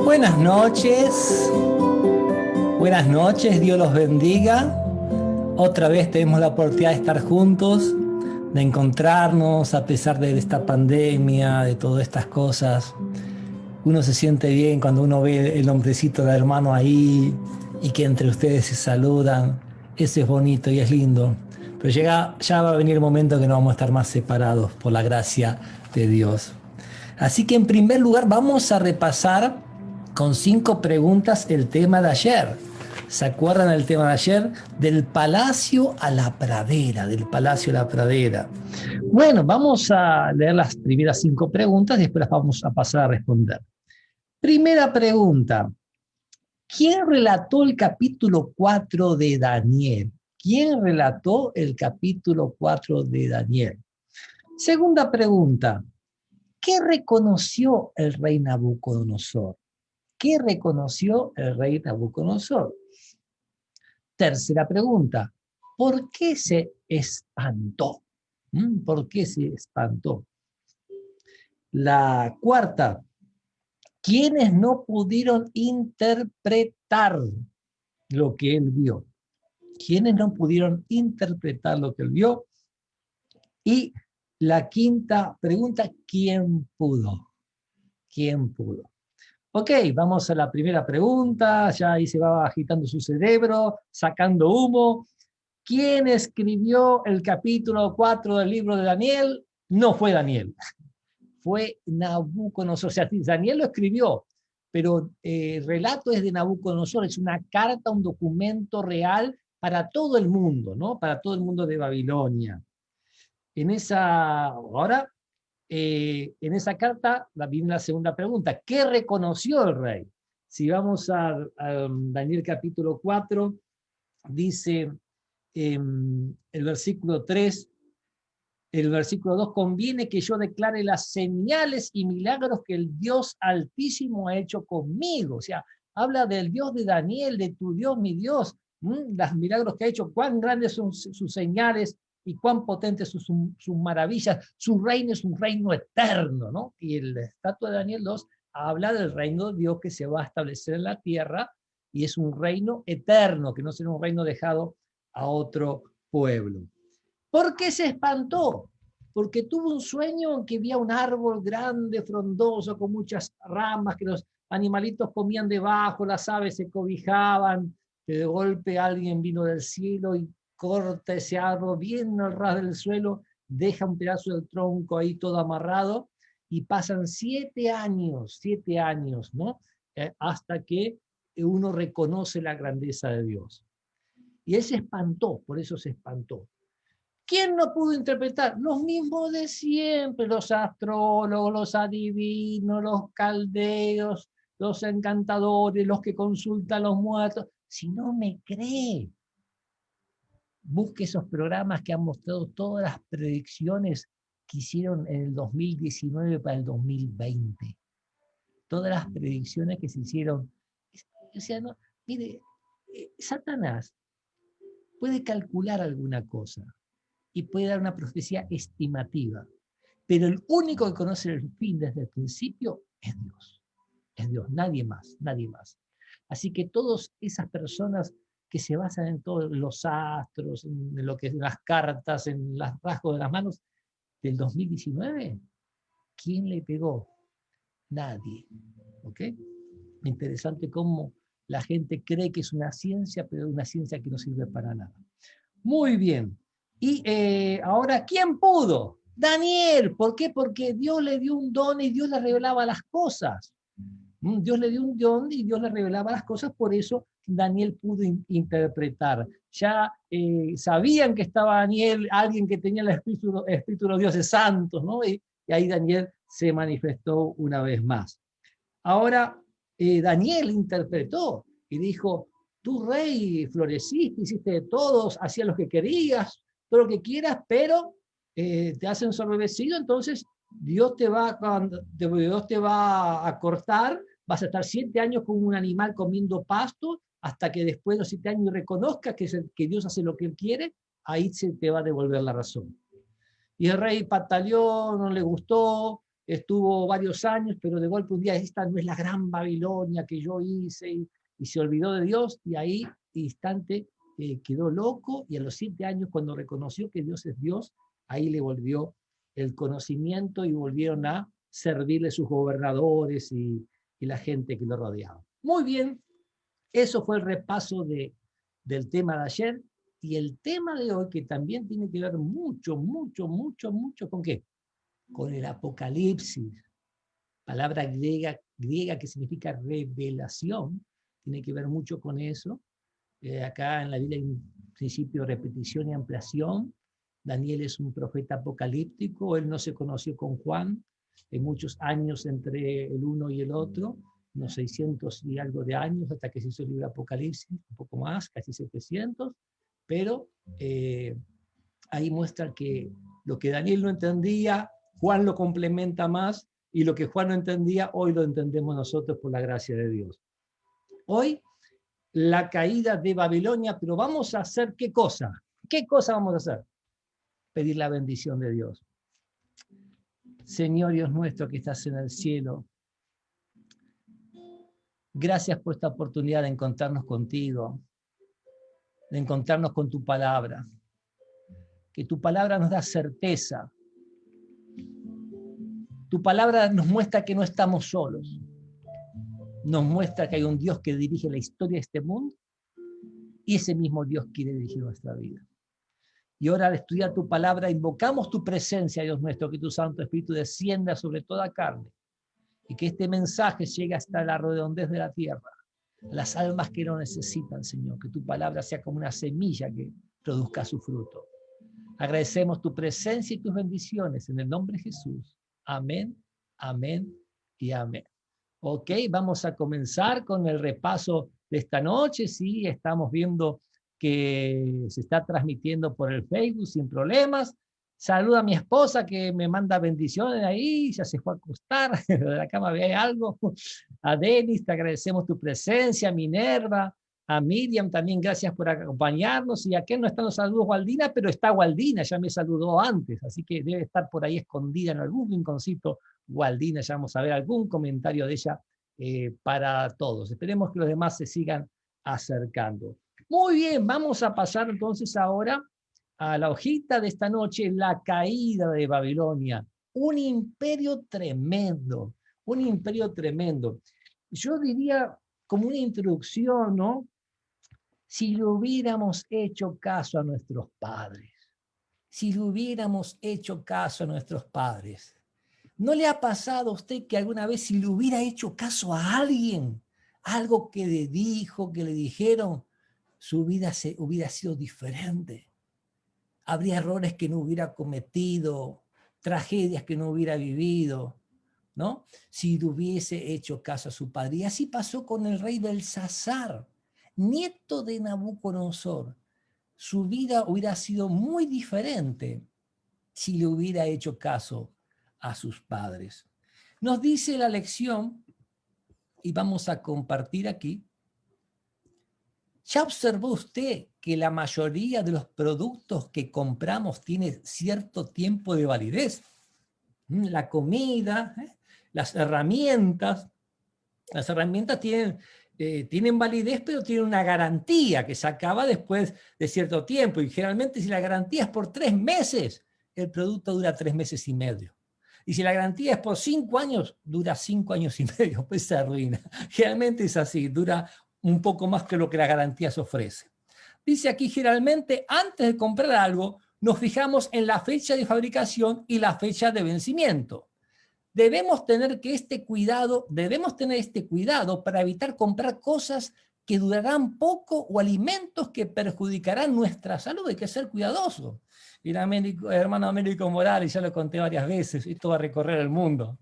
Buenas noches, Dios los bendiga. Otra vez tenemos la oportunidad de estar juntos, de encontrarnos a pesar de esta pandemia, de todas estas cosas. Uno se siente bien cuando uno ve el nombrecito de hermano ahí y que entre ustedes se saludan. Eso es bonito y es lindo. Pero ya va a venir el momento que no vamos a estar más separados por la gracia de Dios. Así que en primer lugar vamos a repasar con 5 preguntas el tema de ayer. ¿Se acuerdan del tema de ayer? Del palacio a la pradera, del palacio a la pradera. Bueno, vamos a leer las primeras 5 preguntas y después las vamos a pasar a responder. Primera pregunta. ¿Quién relató el capítulo 4 de Daniel? ¿Quién relató el capítulo 4 de Daniel? Segunda pregunta. ¿Qué reconoció el rey Nabucodonosor? ¿Qué reconoció el rey Nabucodonosor? Tercera pregunta. ¿Por qué se espantó? ¿Por qué se espantó? La cuarta. ¿Quiénes no pudieron interpretar lo que él vio? ¿Quiénes no pudieron interpretar lo que él vio? Y la quinta pregunta, ¿quién pudo? ¿Quién pudo? Ok, vamos a la primera pregunta, ya ahí se va agitando su cerebro, sacando humo. ¿Quién escribió el capítulo 4 del libro de Daniel? No fue Daniel, fue Nabucodonosor. O sea, Daniel lo escribió, pero el relato es de Nabucodonosor, es una carta, un documento real para todo el mundo, ¿no? Para todo el mundo de Babilonia. En esa carta viene la segunda pregunta. ¿Qué reconoció el rey? Si vamos a Daniel capítulo 4, dice el versículo 3, el versículo 2, conviene que yo declare las señales y milagros que el Dios Altísimo ha hecho conmigo. O sea, habla del Dios de Daniel, de tu Dios, mi Dios, los milagros que ha hecho, cuán grandes son sus señales y cuán potentes sus maravillas. Su reino es un reino eterno, ¿no? Y el estatua de Daniel 2 habla del reino de Dios que se va a establecer en la tierra y es un reino eterno, que no será un reino dejado a otro pueblo. ¿Por qué se espantó? Porque tuvo un sueño en que había un árbol grande, frondoso, con muchas ramas, que los animalitos comían debajo, las aves se cobijaban, que de golpe alguien vino del cielo y corta ese árbol bien al ras del suelo, deja un pedazo del tronco ahí todo amarrado, y pasan 7 años, ¿no? Hasta que uno reconoce la grandeza de Dios. Y él se espantó, por eso se espantó. ¿Quién no pudo interpretar? Los mismos de siempre, los astrólogos, los adivinos, los caldeos, los encantadores, los que consultan a los muertos. Si no me cree, busque esos programas que han mostrado todas las predicciones que hicieron en el 2019 para el 2020. Todas las predicciones que se hicieron. O sea, no, mire, Satanás puede calcular alguna cosa y puede dar una profecía estimativa. Pero el único que conoce el fin desde el principio es Dios. Es Dios, nadie más, nadie más. Así que todas esas personas que se basan en todos los astros, en lo que es las cartas, en los rasgos de las manos del 2019, ¿quién le pegó? Nadie. ¿Ok? Interesante cómo la gente cree que es una ciencia, pero es una ciencia que no sirve para nada. Muy bien. Y ahora, ¿quién pudo? Daniel. ¿Por qué? Porque Dios le dio un don y Dios le revelaba las cosas. Dios le dio un don y Dios le revelaba las cosas, por eso Daniel pudo interpretar. Ya sabían que estaba Daniel, alguien que tenía el espíritu de los dioses santos, ¿no? Y ahí Daniel se manifestó una vez más. Ahora, Daniel interpretó y dijo, tú rey floreciste, hiciste de todos, hacías lo que querías, todo lo que quieras, pero te has ensoberbecido, entonces Dios te va a cortar, vas a estar 7 años como un animal comiendo pasto, hasta que después de los 7 años reconozcas que Dios hace lo que Él quiere, ahí se te va a devolver la razón. Y el rey pataleó, no le gustó, estuvo varios años, pero de golpe un día, esta no es la gran Babilonia que yo hice, y se olvidó de Dios, y ahí, instante, quedó loco, y a los 7 años, cuando reconoció que Dios es Dios, ahí le volvió el conocimiento y volvieron a servirle sus gobernadores y la gente que lo rodeaba. Muy bien, eso fue el repaso del tema de ayer, y el tema de hoy, que también tiene que ver mucho, mucho, mucho, mucho, ¿con qué? Con el Apocalipsis, palabra griega que significa revelación, tiene que ver mucho con eso. Acá en la Biblia hay un principio de repetición y ampliación. Daniel es un profeta apocalíptico, él no se conoció con Juan, hay muchos años entre el uno y el otro, unos 600 y algo de años hasta que se hizo el libro Apocalipsis, un poco más, casi 700, pero ahí muestra que lo que Daniel no entendía, Juan lo complementa más, y lo que Juan no entendía, hoy lo entendemos nosotros por la gracia de Dios. Hoy, la caída de Babilonia, pero vamos a hacer ¿qué cosa? ¿Qué cosa vamos a hacer? Pedir la bendición de Dios. Señor Dios nuestro que estás en el cielo, gracias por esta oportunidad de encontrarnos contigo, de encontrarnos con tu palabra. Que tu palabra nos da certeza. Tu palabra nos muestra que no estamos solos. Nos muestra que hay un Dios que dirige la historia de este mundo, y ese mismo Dios quiere dirigir nuestra vida. Y ahora, al estudiar tu palabra, invocamos tu presencia, Dios nuestro, que tu Santo Espíritu descienda sobre toda carne, y que este mensaje llegue hasta la redondez de la tierra, las almas que lo necesitan, Señor, que tu palabra sea como una semilla que produzca su fruto. Agradecemos tu presencia y tus bendiciones en el nombre de Jesús. Amén, amén y amén. Ok, vamos a comenzar con el repaso de esta noche. Sí, estamos viendo que se está transmitiendo por el Facebook sin problemas. Saluda a mi esposa que me manda bendiciones ahí, ya se fue a acostar, de la cama ve algo. A Denis, te agradecemos tu presencia, a Minerva, a Miriam también, gracias por acompañarnos. Y aquí no están los saludos Waldina, pero está Waldina, ya me saludó antes, así que debe estar por ahí escondida en algún rinconcito Waldina, ya vamos a ver algún comentario de ella para todos. Esperemos que los demás se sigan acercando. Muy bien, vamos a pasar entonces ahora a la hojita de esta noche, la caída de Babilonia. Un imperio tremendo, un imperio tremendo. Yo diría como una introducción, ¿no? Si le hubiéramos hecho caso a nuestros padres, si le hubiéramos hecho caso a nuestros padres. ¿No le ha pasado a usted que alguna vez si le hubiera hecho caso a alguien, algo que le dijo, que le dijeron, su vida hubiera sido diferente? Habría errores que no hubiera cometido, tragedias que no hubiera vivido, ¿no? Si le hubiese hecho caso a su padre. Y así pasó con el rey Belsasar, nieto de Nabucodonosor. Su vida hubiera sido muy diferente si le hubiera hecho caso a sus padres. Nos dice la lección, y vamos a compartir aquí. ¿Ya observó usted que la mayoría de los productos que compramos tiene cierto tiempo de validez? La comida, las herramientas tienen validez, pero tienen una garantía que se acaba después de cierto tiempo. Y generalmente si la garantía es por 3 meses, el producto dura 3 meses y medio. Y si la garantía es por 5 años, dura 5 años y medio, pues se arruina. Generalmente es así, dura un poco más que lo que la garantía se ofrece. Dice aquí, generalmente antes de comprar algo, nos fijamos en la fecha de fabricación y la fecha de vencimiento. Debemos tener este cuidado para evitar comprar cosas que durarán poco o alimentos que perjudicarán nuestra salud. Hay que ser cuidadoso. Y el hermano Américo Morales, ya lo conté varias veces, esto va a recorrer el mundo.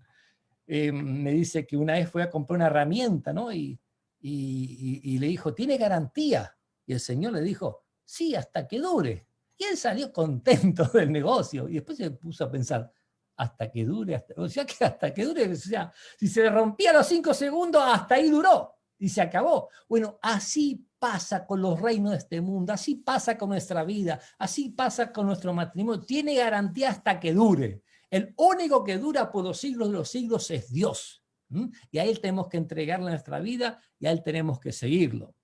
Me dice que una vez fue a comprar una herramienta, ¿no? Y le dijo, ¿tiene garantía? Y el señor le dijo, sí, hasta que dure. Y él salió contento del negocio. Y después se puso a pensar, hasta que dure, o sea, que hasta que dure, o sea, si se rompía a los 5 segundos, hasta ahí duró y se acabó. Bueno, así pasa con los reinos de este mundo, así pasa con nuestra vida, así pasa con nuestro matrimonio. Tiene garantía hasta que dure. El único que dura por los siglos de los siglos es Dios. Y a Él tenemos que entregarle nuestra vida y a Él tenemos que seguirlo.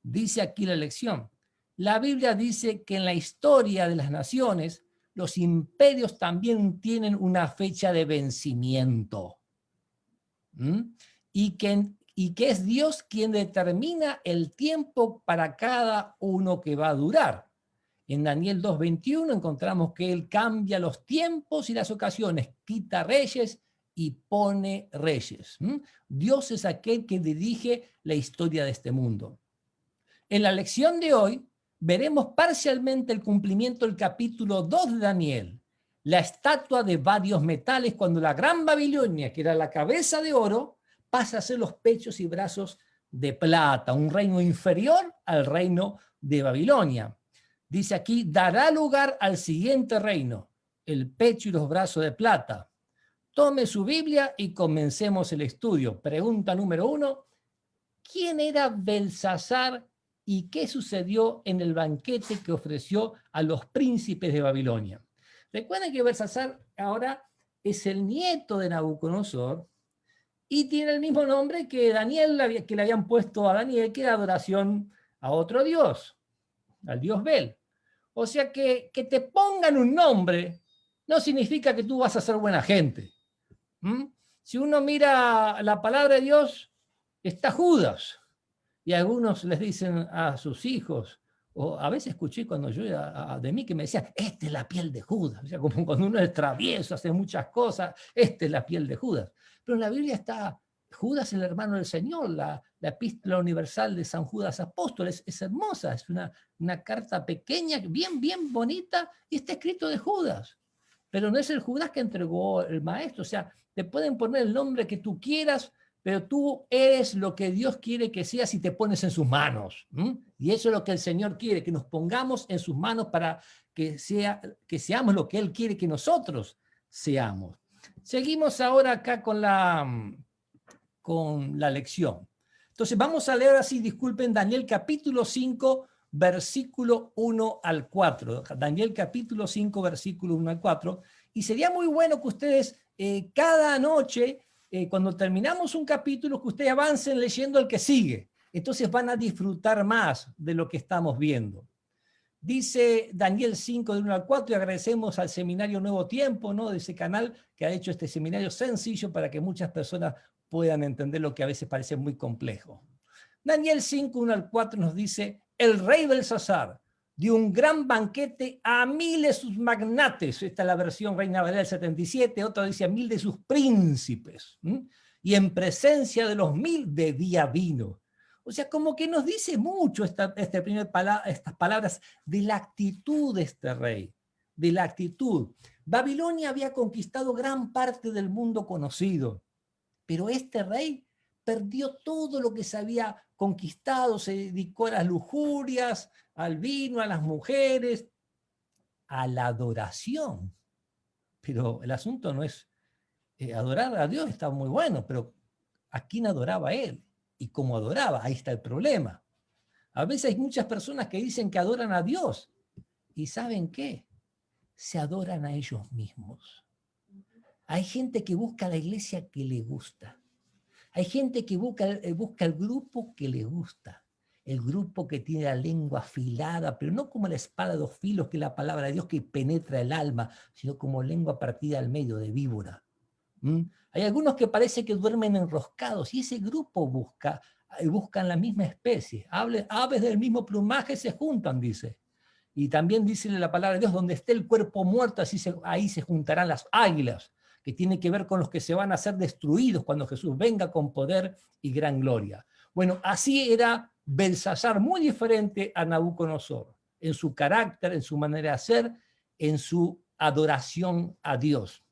Dice aquí la lección. La Biblia dice que en la historia de las naciones, los imperios también tienen una fecha de vencimiento. Y que es Dios quien determina el tiempo para cada uno que va a durar. En Daniel 2:21 encontramos que Él cambia los tiempos y las ocasiones, quita reyes y pone reyes. Dios es aquel que dirige la historia de este mundo. En la lección de hoy veremos parcialmente el cumplimiento del capítulo 2 de Daniel, la estatua de varios metales, cuando la Gran Babilonia, que era la cabeza de oro, pasa a ser los pechos y brazos de plata, un reino inferior al reino de Babilonia. Dice aquí, dará lugar al siguiente reino, el pecho y los brazos de plata. Tome su Biblia y comencemos el estudio. Pregunta número 1. ¿Quién era Belsasar y qué sucedió en el banquete que ofreció a los príncipes de Babilonia? Recuerden que Belsasar ahora es el nieto de Nabucodonosor y tiene el mismo nombre que Daniel, que le habían puesto a Daniel, que era adoración a otro dios, al dios Bel. O sea que te pongan un nombre no significa que tú vas a ser buena gente. Si uno mira la palabra de Dios, está Judas. Y algunos les dicen a sus hijos, o a veces escuché cuando yo era de mí que me decían, esta es la piel de Judas. O sea, como cuando uno es travieso, hace muchas cosas, esta es la piel de Judas. Pero en la Biblia está Judas, el hermano del Señor, la epístola universal de San Judas Apóstol. Es hermosa, es una carta pequeña, bien bonita, y está escrito de Judas. Pero no es el Judas que entregó el maestro. O sea, te pueden poner el nombre que tú quieras, pero tú eres lo que Dios quiere que seas y te pones en sus manos. Y eso es lo que el Señor quiere, que nos pongamos en sus manos para que seamos lo que Él quiere que nosotros seamos. Seguimos ahora acá con la lección. Entonces vamos a leer así, disculpen, Daniel capítulo 5, versículo 1 al 4. Daniel capítulo 5, versículo 1 al 4. Y sería muy bueno que ustedes cada noche, cuando terminamos un capítulo, que ustedes avancen leyendo el que sigue. Entonces van a disfrutar más de lo que estamos viendo. Dice Daniel 5, de 1 al 4, y agradecemos al seminario Nuevo Tiempo, ¿no?, de ese canal que ha hecho este seminario sencillo para que muchas personas puedan entender lo que a veces parece muy complejo. Daniel 5, 1 al 4 nos dice, el rey Belsasar dio un gran banquete a 1000 de sus magnates, esta es la versión Reina Valera del 77, otra dice a 1000 de sus príncipes, y en presencia de los 1000 bebía vino. O sea, como que nos dice mucho estas palabras de la actitud de este rey, de la actitud. Babilonia había conquistado gran parte del mundo conocido, pero este rey perdió todo lo que se había conquistado, se dedicó a las lujurias, al vino, a las mujeres, a la adoración. Pero el asunto no es adorar a Dios, está muy bueno, pero ¿a quién adoraba él? Y cómo adoraba, ahí está el problema. A veces hay muchas personas que dicen que adoran a Dios, y ¿saben qué? Se adoran a ellos mismos. Hay gente que busca la iglesia que le gusta. Hay gente que busca el grupo que le gusta. El grupo que tiene la lengua afilada, pero no como la espada de 2 filos, que es la palabra de Dios que penetra el alma, sino como lengua partida al medio de víbora. Hay algunos que parece que duermen enroscados, y ese grupo buscan la misma especie. Aves del mismo plumaje se juntan, dice. Y también dice la palabra de Dios, donde esté el cuerpo muerto, ahí se juntarán las águilas, que tiene que ver con los que se van a ser destruidos cuando Jesús venga con poder y gran gloria. Bueno, así era Belsasar, muy diferente a Nabucodonosor, en su carácter, en su manera de ser, en su adoración a Dios.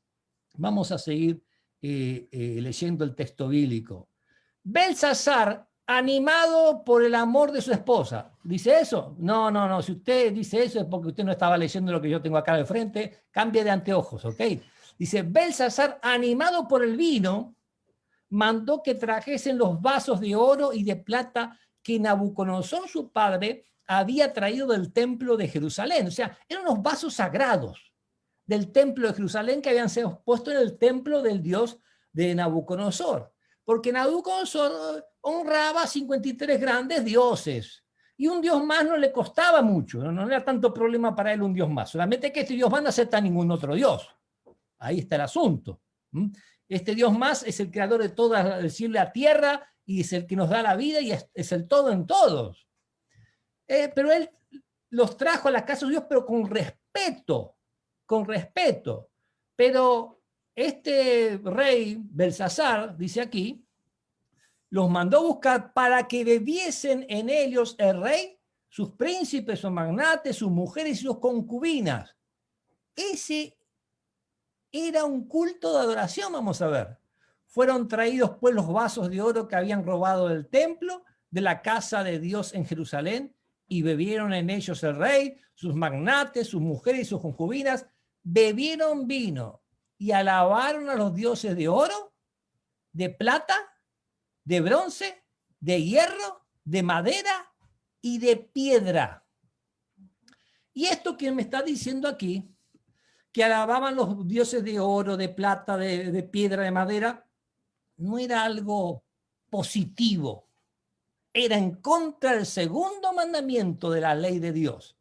Vamos a seguir leyendo el texto bíblico. Belsasar, animado por el amor de su esposa. ¿Dice eso? No. Si usted dice eso es porque usted no estaba leyendo lo que yo tengo acá de frente. Cambie de anteojos, ¿ok? Dice, Belsasar, animado por el vino, mandó que trajesen los vasos de oro y de plata que Nabucodonosor, su padre, había traído del templo de Jerusalén. O sea, eran unos vasos sagrados del templo de Jerusalén que habían sido puestos en el templo del dios de Nabucodonosor. Porque Nabucodonosor honraba 53 grandes dioses. Y un dios más no le costaba mucho, no era tanto problema para él un dios más. Solamente que este dios más no acepta ningún otro dios. Ahí está el asunto. Este dios más es el creador de todo el cielo y la tierra y es el que nos da la vida y es el todo en todos. Pero él los trajo a la casa de Dios, pero con respeto, con respeto. Pero este rey Belsasar, dice aquí, los mandó a buscar para que bebiesen en ellos el rey, sus príncipes, sus magnates, sus mujeres y sus concubinas. Ese era un culto de adoración, vamos a ver. Fueron traídos pues los vasos de oro que habían robado del templo, de la casa de Dios en Jerusalén, y bebieron en ellos el rey, sus magnates, sus mujeres y sus concubinas, bebieron vino y alabaron a los dioses de oro, de plata, de bronce, de hierro, de madera y de piedra. Y esto que me está diciendo aquí, que alababan los dioses de oro, de plata, de piedra, de madera, no era algo positivo. Era en contra del segundo mandamiento de la ley de Dios,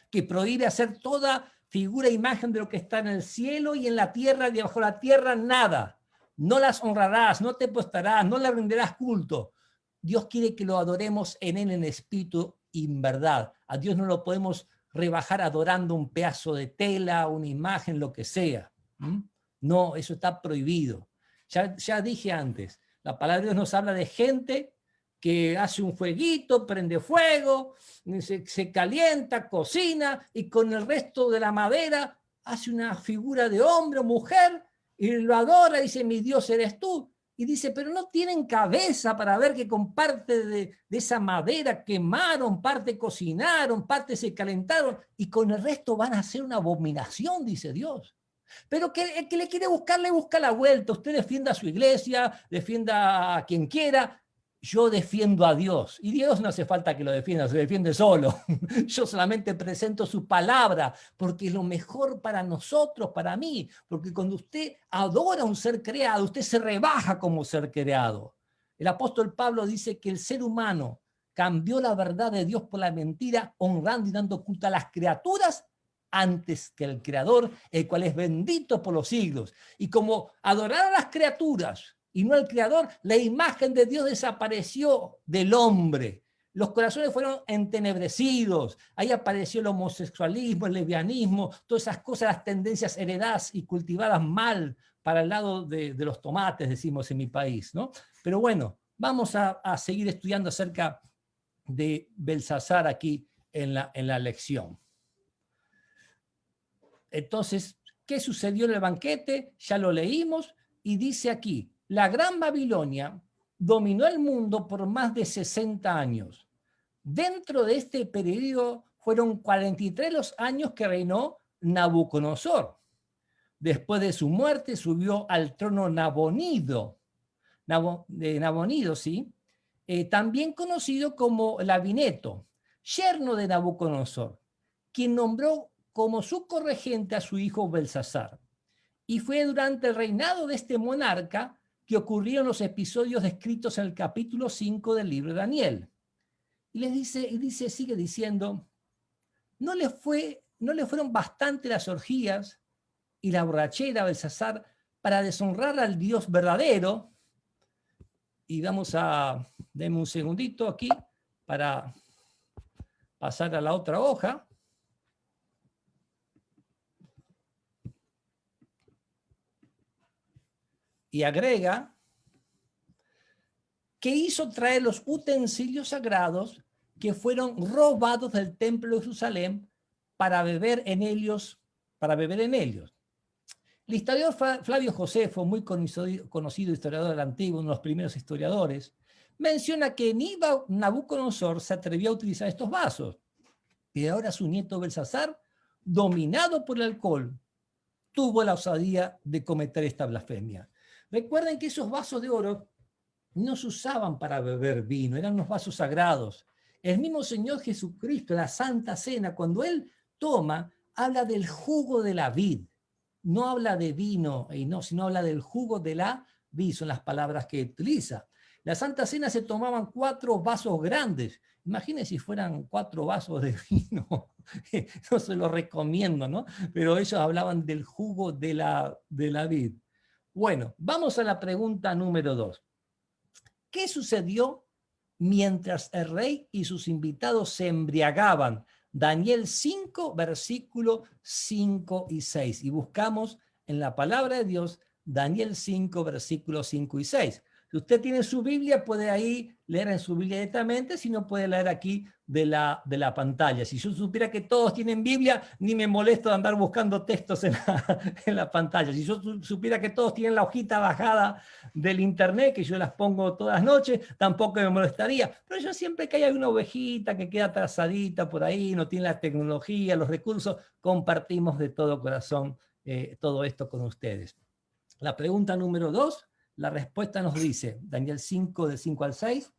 que prohíbe hacer toda figura e imagen de lo que está en el cielo y en la tierra y debajo de la tierra, nada. No las honrarás, no te postarás, no le rendirás culto. Dios quiere que lo adoremos en él en espíritu y en verdad. A Dios no lo podemos rebajar adorando un pedazo de tela, una imagen, lo que sea. No, eso está prohibido. Ya dije antes, la palabra de Dios nos habla de gente que hace un fueguito, prende fuego, se calienta, cocina y con el resto de la madera hace una figura de hombre o mujer y lo adora, dice, mi Dios eres tú. Y dice, pero no tienen cabeza para ver que con parte de esa madera quemaron, parte cocinaron, parte se calentaron y con el resto van a hacer una abominación, dice Dios. Pero que el que le quiere buscar, le busca la vuelta. Usted defienda a su iglesia, defienda a quien quiera. Yo defiendo a Dios. Y Dios no hace falta que lo defienda, se defiende solo. Yo solamente presento su palabra, porque es lo mejor para nosotros, para mí. Porque cuando usted adora a un ser creado, usted se rebaja como ser creado. El apóstol Pablo dice que el ser humano cambió la verdad de Dios por la mentira, honrando y dando culto a las criaturas antes que el Creador, el cual es bendito por los siglos. Y como adorar a las criaturas y no al Creador, la imagen de Dios desapareció del hombre. Los corazones fueron entenebrecidos. Ahí apareció el homosexualismo, el lesbianismo, todas esas cosas, las tendencias heredadas y cultivadas mal para el lado de los tomates, decimos en mi país, ¿no? Pero bueno, vamos a seguir estudiando acerca de Belsasar aquí en la lección. Entonces, ¿qué sucedió en el banquete? Ya lo leímos y dice aquí, la Gran Babilonia dominó el mundo por más de 60 años. Dentro de este periodo fueron 43 los años que reinó Nabucodonosor. Después de su muerte subió al trono Nabonido, ¿sí? También conocido como Labineto, yerno de Nabucodonosor, quien nombró como su corregente a su hijo Belsasar. Y fue durante el reinado de este monarca que ocurrieron los episodios descritos en el capítulo 5 del libro de Daniel. Y sigue diciendo, no le fueron bastante las orgías y la borrachera a Belsasar para deshonrar al Dios verdadero. Y denme un segundito aquí para pasar a la otra hoja. Y agrega que hizo traer los utensilios sagrados que fueron robados del templo de Jerusalén para beber en ellos. El historiador Flavio Josefo, muy conocido historiador del Antiguo, uno de los primeros historiadores, menciona que ni Nabucodonosor se atrevió a utilizar estos vasos, y ahora su nieto Belsasar, dominado por el alcohol, tuvo la osadía de cometer esta blasfemia. Recuerden que esos vasos de oro no se usaban para beber vino, eran los vasos sagrados. El mismo Señor Jesucristo, la Santa Cena, cuando Él toma, habla del jugo de la vid. No habla de vino, sino habla del jugo de la vid, son las palabras que utiliza. La Santa Cena se tomaban 4 vasos grandes. Imagínense si fueran 4 vasos de vino. No se lo recomiendo, ¿no? Pero ellos hablaban del jugo de la vid. Bueno, vamos a la pregunta número 2. ¿Qué sucedió mientras el rey y sus invitados se embriagaban? Daniel 5, versículos 5 y 6. Y buscamos en la palabra de Dios Daniel 5, versículos 5 y 6. Si usted tiene su Biblia, puede ahí leer en su Biblia directamente, si no puede leer aquí de la pantalla. Si yo supiera que todos tienen Biblia, ni me molesto de andar buscando textos en la pantalla. Si yo supiera que todos tienen la hojita bajada del internet, que yo las pongo todas las noches, tampoco me molestaría. Pero yo siempre que hay alguna ovejita que queda atrasadita por ahí, no tiene la tecnología, los recursos, compartimos de todo corazón todo esto con ustedes. La pregunta número 2, la respuesta nos dice, Daniel 5, del 5 al 6,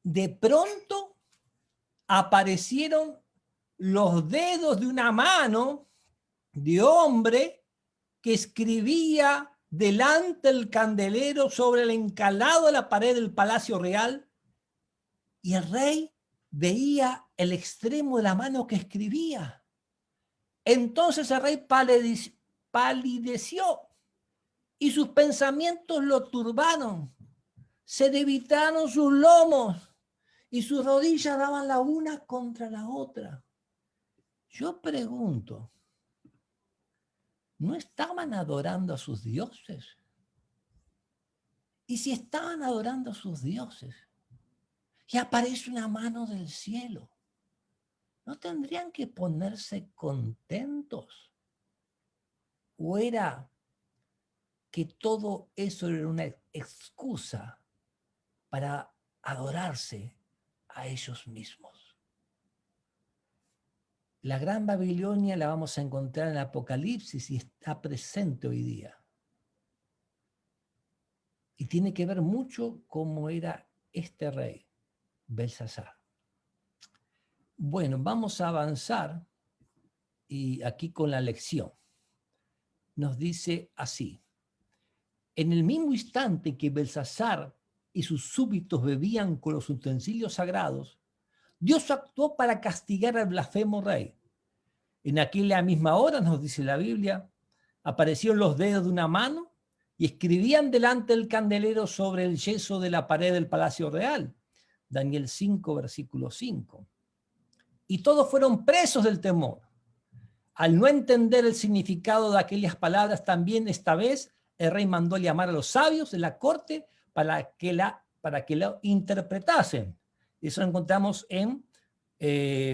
de pronto aparecieron los dedos de una mano de hombre que escribía delante del candelero sobre el encalado de la pared del palacio real, y el rey veía el extremo de la mano que escribía. Entonces el rey palideció y sus pensamientos lo turbaron. Se debilitaron sus lomos y sus rodillas daban la una contra la otra. Yo pregunto, ¿no estaban adorando a sus dioses? Y si estaban adorando a sus dioses y aparece una mano del cielo, ¿no tendrían que ponerse contentos? ¿O era que todo eso era una excusa para adorarse a ellos mismos? La Gran Babilonia la vamos a encontrar en el Apocalipsis y está presente hoy día. Y tiene que ver mucho cómo era este rey, Belsasar. Bueno, vamos a avanzar y aquí con la lección. Nos dice así: en el mismo instante que Belsasar y sus súbditos bebían con los utensilios sagrados, Dios actuó para castigar al blasfemo rey. En aquella misma hora, nos dice la Biblia, aparecieron los dedos de una mano y escribían delante del candelero sobre el yeso de la pared del palacio real. Daniel 5, versículo 5. Y todos fueron presos del temor. Al no entender el significado de aquellas palabras, también esta vez el rey mandó llamar a los sabios de la corte para que la interpretasen. Eso lo encontramos en,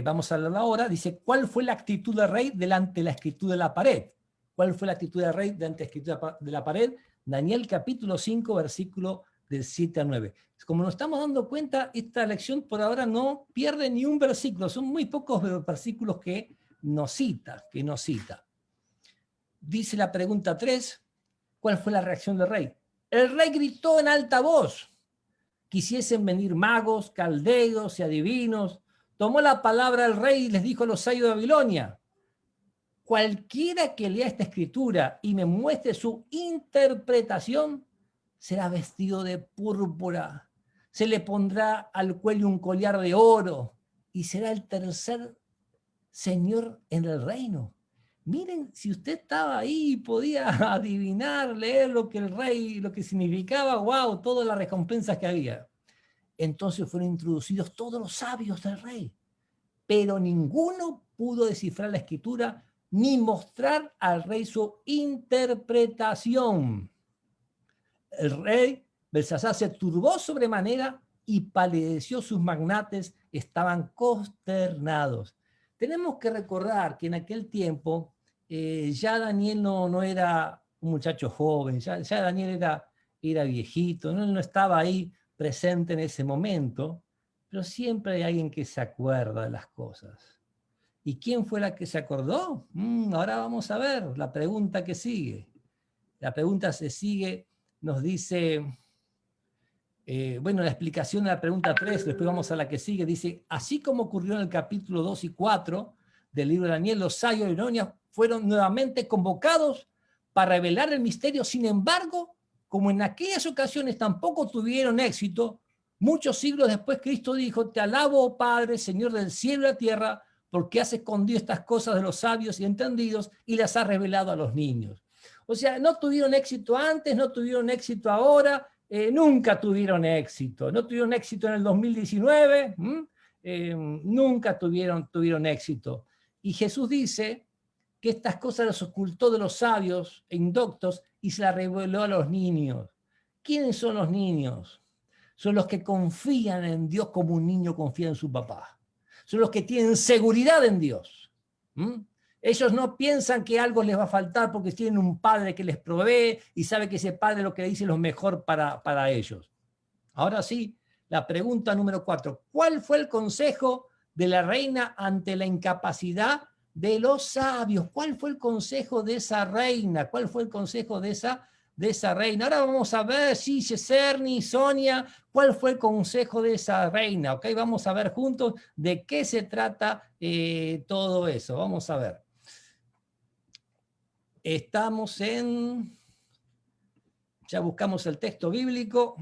vamos a leerlo ahora, dice, ¿cuál fue la actitud del rey delante de la escritura de la pared? ¿Cuál fue la actitud del rey delante de la escritura de la pared? Daniel capítulo 5, versículo del 7 al 9. Como nos estamos dando cuenta, esta lección por ahora no pierde ni un versículo, son muy pocos versículos que nos cita. Dice la pregunta 3, ¿cuál fue la reacción del rey? El rey gritó en alta voz. Quisiesen venir magos, caldeos y adivinos. Tomó la palabra el rey y les dijo a los sabios de Babilonia: cualquiera que lea esta escritura y me muestre su interpretación, será vestido de púrpura, se le pondrá al cuello un collar de oro y será el tercer señor en el reino. Miren, si usted estaba ahí y podía adivinar, leer lo que el rey, lo que significaba, wow, todas las recompensas que había. Entonces fueron introducidos todos los sabios del rey, pero ninguno pudo descifrar la escritura ni mostrar al rey su interpretación. El rey Belsasar se turbó sobremanera y palideció, sus magnates estaban consternados. Tenemos que recordar que en aquel tiempo ya Daniel no era un muchacho joven, ya Daniel era viejito, no estaba ahí presente en ese momento, pero siempre hay alguien que se acuerda de las cosas. ¿Y quién fue la que se acordó? Ahora vamos a ver la pregunta que sigue. La pregunta se sigue nos dice, bueno, la explicación de la pregunta 3, después vamos a la que sigue, dice, así como ocurrió en el capítulo 2 y 4 del libro de Daniel, los sabios de Babilonia fueron nuevamente convocados para revelar el misterio. Sin embargo, como en aquellas ocasiones tampoco tuvieron éxito, muchos siglos después Cristo dijo, te alabo, oh Padre, Señor del cielo y la tierra, porque has escondido estas cosas de los sabios y entendidos y las has revelado a los niños. O sea, no tuvieron éxito antes, no tuvieron éxito ahora, nunca tuvieron éxito. No tuvieron éxito en el 2019, nunca tuvieron éxito. Y Jesús dice que estas cosas las ocultó de los sabios e indoctos y se las reveló a los niños. ¿Quiénes son los niños? Son los que confían en Dios como un niño confía en su papá. Son los que tienen seguridad en Dios. Ellos no piensan que algo les va a faltar porque tienen un padre que les provee y sabe que ese padre lo que le dice es lo mejor para ellos. Ahora sí, la pregunta número 4. ¿Cuál fue el consejo de la reina ante la incapacidad de los sabios? ¿Cuál fue el consejo de esa reina? ¿Cuál fue el consejo de esa reina? Ahora vamos a ver, sí, Cerny, Sonia, ¿cuál fue el consejo de esa reina? ¿Okay? Vamos a ver juntos de qué se trata todo eso. Vamos a ver. Estamos en... Ya buscamos el texto bíblico.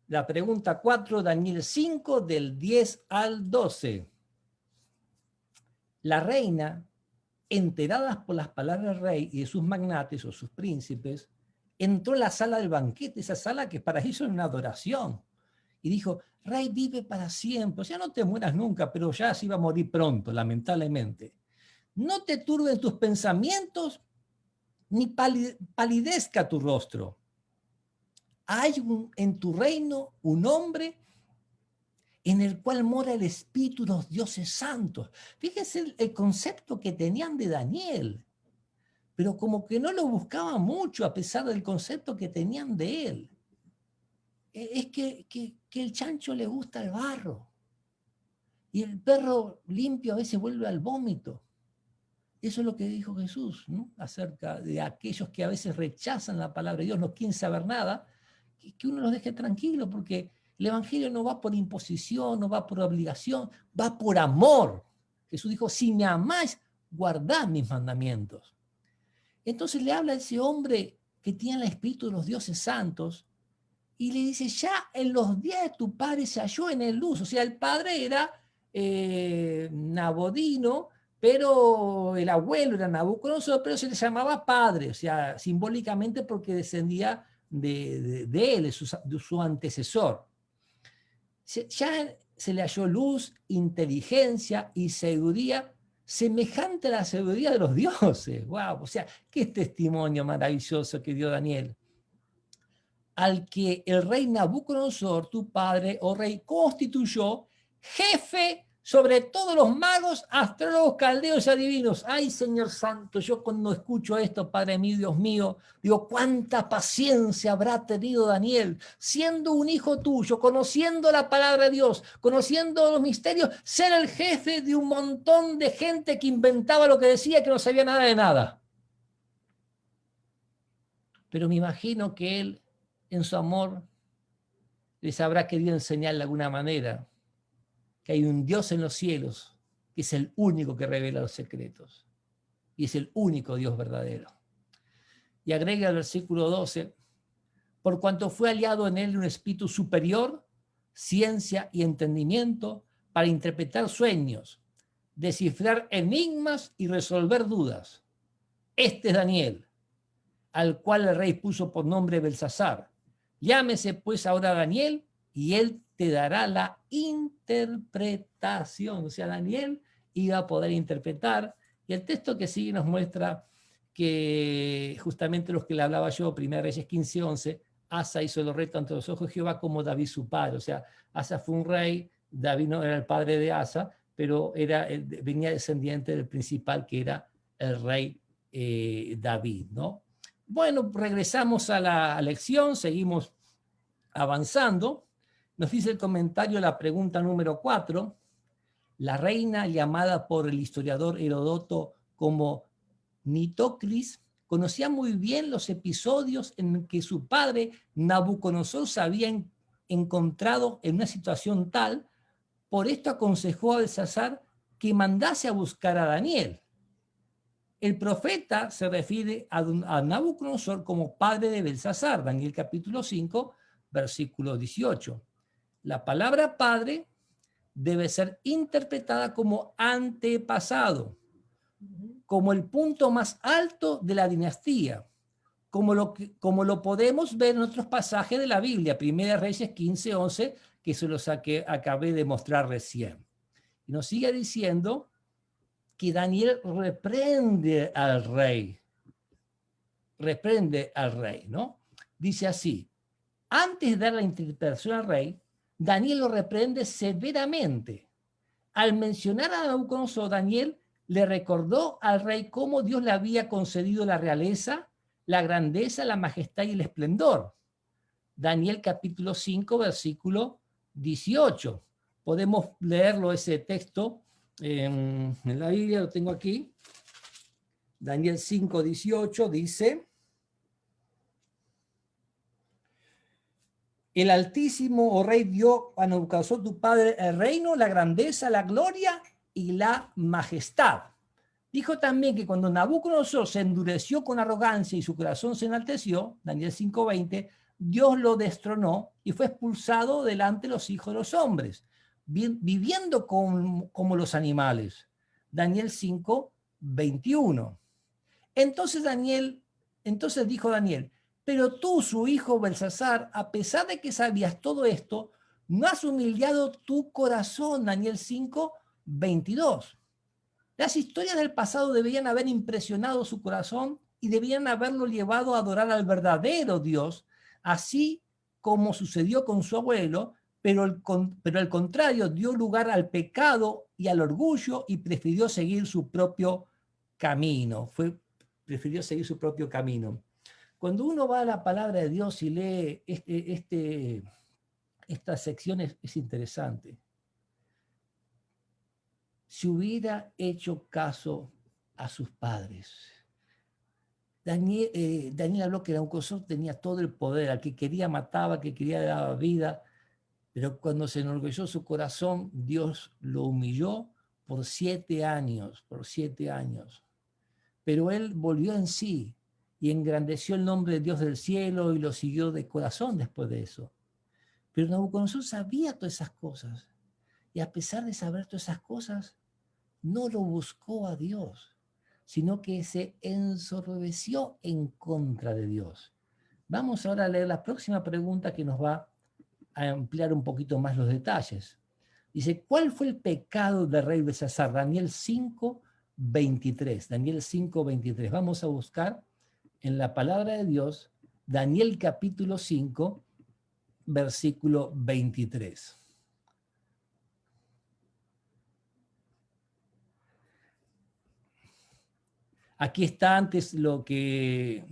La pregunta 4, Daniel 5, del 10 al 12. La reina, enteradas por las palabras del rey y de sus magnates o sus príncipes, entró en la sala del banquete, esa sala que para ellos es una adoración, y dijo, rey, vive para siempre, o sea, no te mueras nunca, pero ya se iba a morir pronto, lamentablemente. No te turben tus pensamientos, ni palidezca tu rostro. Hay en tu reino un hombre en el cual mora el espíritu de los dioses santos. Fíjense el concepto que tenían de Daniel, pero como que no lo buscaban mucho a pesar del concepto que tenían de él. Es que el chancho le gusta el barro y el perro limpio a veces vuelve al vómito. Eso es lo que dijo Jesús, ¿no? Acerca de aquellos que a veces rechazan la palabra de Dios, no quieren saber nada, que uno los deje tranquilo, porque el Evangelio no va por imposición, no va por obligación, va por amor. Jesús dijo, si me amáis, guardad mis mandamientos. Entonces le habla a ese hombre que tiene el espíritu de los dioses santos y le dice, ya en los días de tu padre se halló en él luz. O sea, el padre era Nabodino, pero el abuelo era Nabucodonosor, pero se le llamaba padre, o sea, simbólicamente porque descendía de él, de su antecesor. Ya se le halló luz, inteligencia y sabiduría semejante a la sabiduría de los dioses. ¡Wow! O sea, qué testimonio maravilloso que dio Daniel. Al que el rey Nabucodonosor, tu padre, oh rey, constituyó jefe sobre todos los magos, astrólogos, caldeos y adivinos. Ay, Señor Santo, yo cuando escucho esto, Padre mío, Dios mío, digo, cuánta paciencia habrá tenido Daniel, siendo un hijo tuyo, conociendo la palabra de Dios, conociendo los misterios, ser el jefe de un montón de gente que inventaba lo que decía, que no sabía nada de nada. Pero me imagino que él, en su amor, les habrá querido enseñar de alguna manera que hay un Dios en los cielos que es el único que revela los secretos y es el único Dios verdadero. Y agrega el versículo 12, por cuanto fue aliado en él un espíritu superior, ciencia y entendimiento para interpretar sueños, descifrar enigmas y resolver dudas. Este es Daniel, al cual el rey puso por nombre Belsasar. Llámese pues ahora Daniel y él te dará la interpretación. O sea, Daniel iba a poder interpretar. Y el texto que sigue nos muestra que justamente los que le hablaba yo, 1 Reyes 15:11, Asa hizo el reto ante los ojos de Jehová como David su padre. O sea, Asa fue un rey, David no era el padre de Asa, pero venía descendiente del principal que era el rey David, ¿no? Bueno, regresamos a la lección, seguimos avanzando. Nos dice el comentario la pregunta número 4. La reina, llamada por el historiador Heródoto como Nitocris, conocía muy bien los episodios en que su padre Nabucodonosor se había encontrado en una situación tal. Por esto aconsejó a Belsasar que mandase a buscar a Daniel. El profeta se refiere a Nabucodonosor como padre de Belsasar, Daniel capítulo 5, versículo 18. La palabra padre debe ser interpretada como antepasado, como el punto más alto de la dinastía, como lo podemos ver en otros pasajes de la Biblia, Primera Reyes 15, 11, que se los acabé de mostrar recién. Y nos sigue diciendo que Daniel reprende al rey, ¿no? Dice así: antes de dar la interpretación al rey, Daniel lo reprende severamente. Al mencionar a Nabucodonosor, Daniel le recordó al rey cómo Dios le había concedido la realeza, la grandeza, la majestad y el esplendor. Daniel capítulo 5, versículo 18. Podemos leerlo ese texto en la Biblia, lo tengo aquí. Daniel 5, 18 dice: el Altísimo, oh Rey, dio a Nabucodonosor tu padre el reino, la grandeza, la gloria y la majestad. Dijo también que cuando Nabucodonosor se endureció con arrogancia y su corazón se enalteció, Daniel 5:20, Dios lo destronó y fue expulsado delante de los hijos de los hombres, viviendo como los animales. Daniel 5:21. Entonces dijo Daniel: pero tú, su hijo Belsasar, a pesar de que sabías todo esto, no has humillado tu corazón. Daniel 5:22. Las historias del pasado debían haber impresionado su corazón y debían haberlo llevado a adorar al verdadero Dios, así como sucedió con su abuelo, pero al contrario, dio lugar al pecado y al orgullo y prefirió seguir su propio camino. Prefirió seguir su propio camino. Cuando uno va a la palabra de Dios y lee estas secciones, es interesante. Si hubiera hecho caso a sus padres. Daniel habló que Nabucodonosor tenía todo el poder, al que quería mataba, al que quería daba vida, pero cuando se enorgulleció su corazón, Dios lo humilló por 7 años, Pero él volvió en sí y engrandeció el nombre de Dios del cielo y lo siguió de corazón después de eso. Pero Nabucodonosor sabía todas esas cosas, y a pesar de saber todas esas cosas, no lo buscó a Dios, sino que se ensorbeció en contra de Dios. Vamos ahora a leer la próxima pregunta que nos va a ampliar un poquito más los detalles. Dice: ¿cuál fue el pecado del rey Belsasar? Daniel 5:23. Daniel 5:23. Vamos a buscar en la palabra de Dios Daniel capítulo 5, versículo 23. Aquí está antes lo que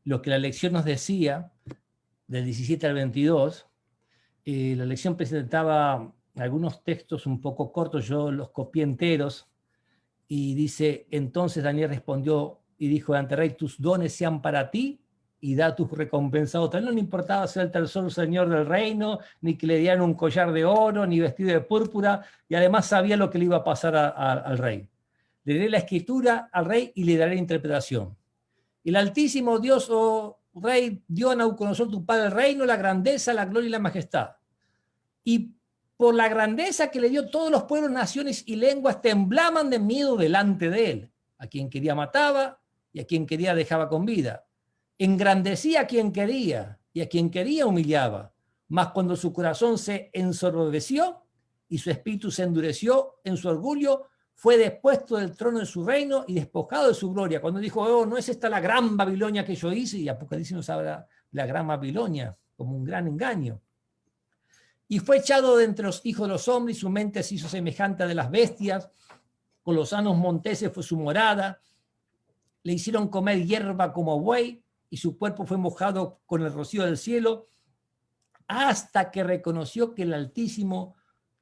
la lección nos decía, del 17 al 22. La lección presentaba algunos textos un poco cortos, yo los copié enteros, y dice: entonces Daniel respondió y dijo ante el rey: tus dones sean para ti y da tus recompensas a otros. No le importaba ser el tercer señor del reino, ni que le dieran un collar de oro, ni vestido de púrpura, y además sabía lo que le iba a pasar al rey. Le daré la escritura al rey y le daré interpretación. El Altísimo Dios, oh rey, dio a Nabucodonosor tu padre el reino, la grandeza, la gloria y la majestad. Y por la grandeza que le dio, todos los pueblos, naciones y lenguas temblaban de miedo delante de él. A quien quería mataba y a quien quería dejaba con vida. Engrandecía a quien quería y a quien quería humillaba. Mas cuando su corazón se ensorbeció y su espíritu se endureció en su orgullo, fue depuesto del trono de su reino y despojado de su gloria. Cuando dijo: oh, no es esta la gran Babilonia que yo hice, y Apocalipsis nos habla de la gran Babilonia como un gran engaño. Y fue echado de entre los hijos de los hombres, y su mente se hizo semejante a de las bestias, con los sanos monteses fue su morada, le hicieron comer hierba como buey, y su cuerpo fue mojado con el rocío del cielo, hasta que reconoció que el Altísimo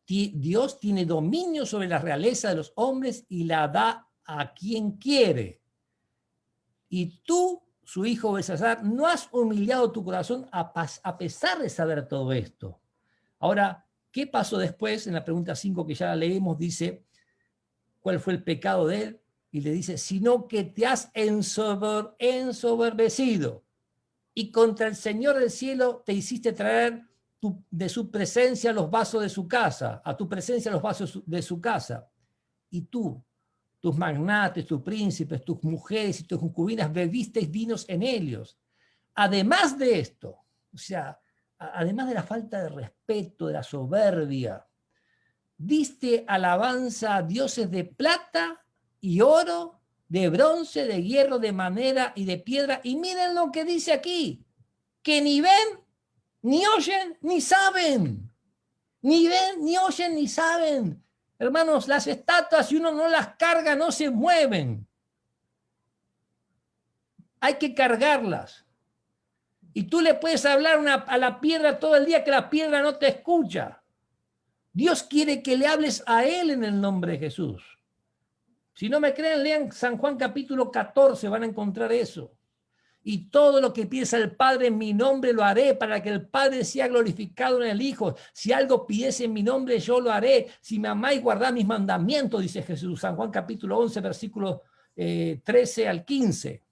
Dios tiene dominio sobre la realeza de los hombres y la da a quien quiere. Y tú, su hijo Belsasar, no has humillado tu corazón a pesar de saber todo esto. Ahora, ¿qué pasó después? En la pregunta 5 que ya la leemos, dice, ¿cuál fue el pecado de él? Y le dice, sino que te has ensoberbecido y contra el Señor del cielo te hiciste traer de su presencia los vasos de su casa, a tu presencia los vasos de su casa. Y tú, tus magnates, tus príncipes, tus mujeres y tus concubinas bebisteis vinos en ellos. Además de esto, o sea, además de la falta de respeto, de la soberbia, diste alabanza a dioses de plata y oro, de bronce, de hierro, de madera y de piedra. Y miren lo que dice aquí, que ni ven, ni oyen, ni saben. Ni ven, ni oyen, ni saben. Hermanos, las estatuas, si uno no las carga, no se mueven. Hay que cargarlas. Y tú le puedes hablar a la piedra todo el día que la piedra no te escucha. Dios quiere que le hables a Él en el nombre de Jesús. Si no me creen, lean San Juan capítulo 14, van a encontrar eso. Y todo lo que piensa el Padre en mi nombre lo haré para que el Padre sea glorificado en el Hijo. Si algo pidiese en mi nombre, yo lo haré. Si me amáis, guardad mis mandamientos, dice Jesús. San Juan capítulo 11, versículos 13 al 15.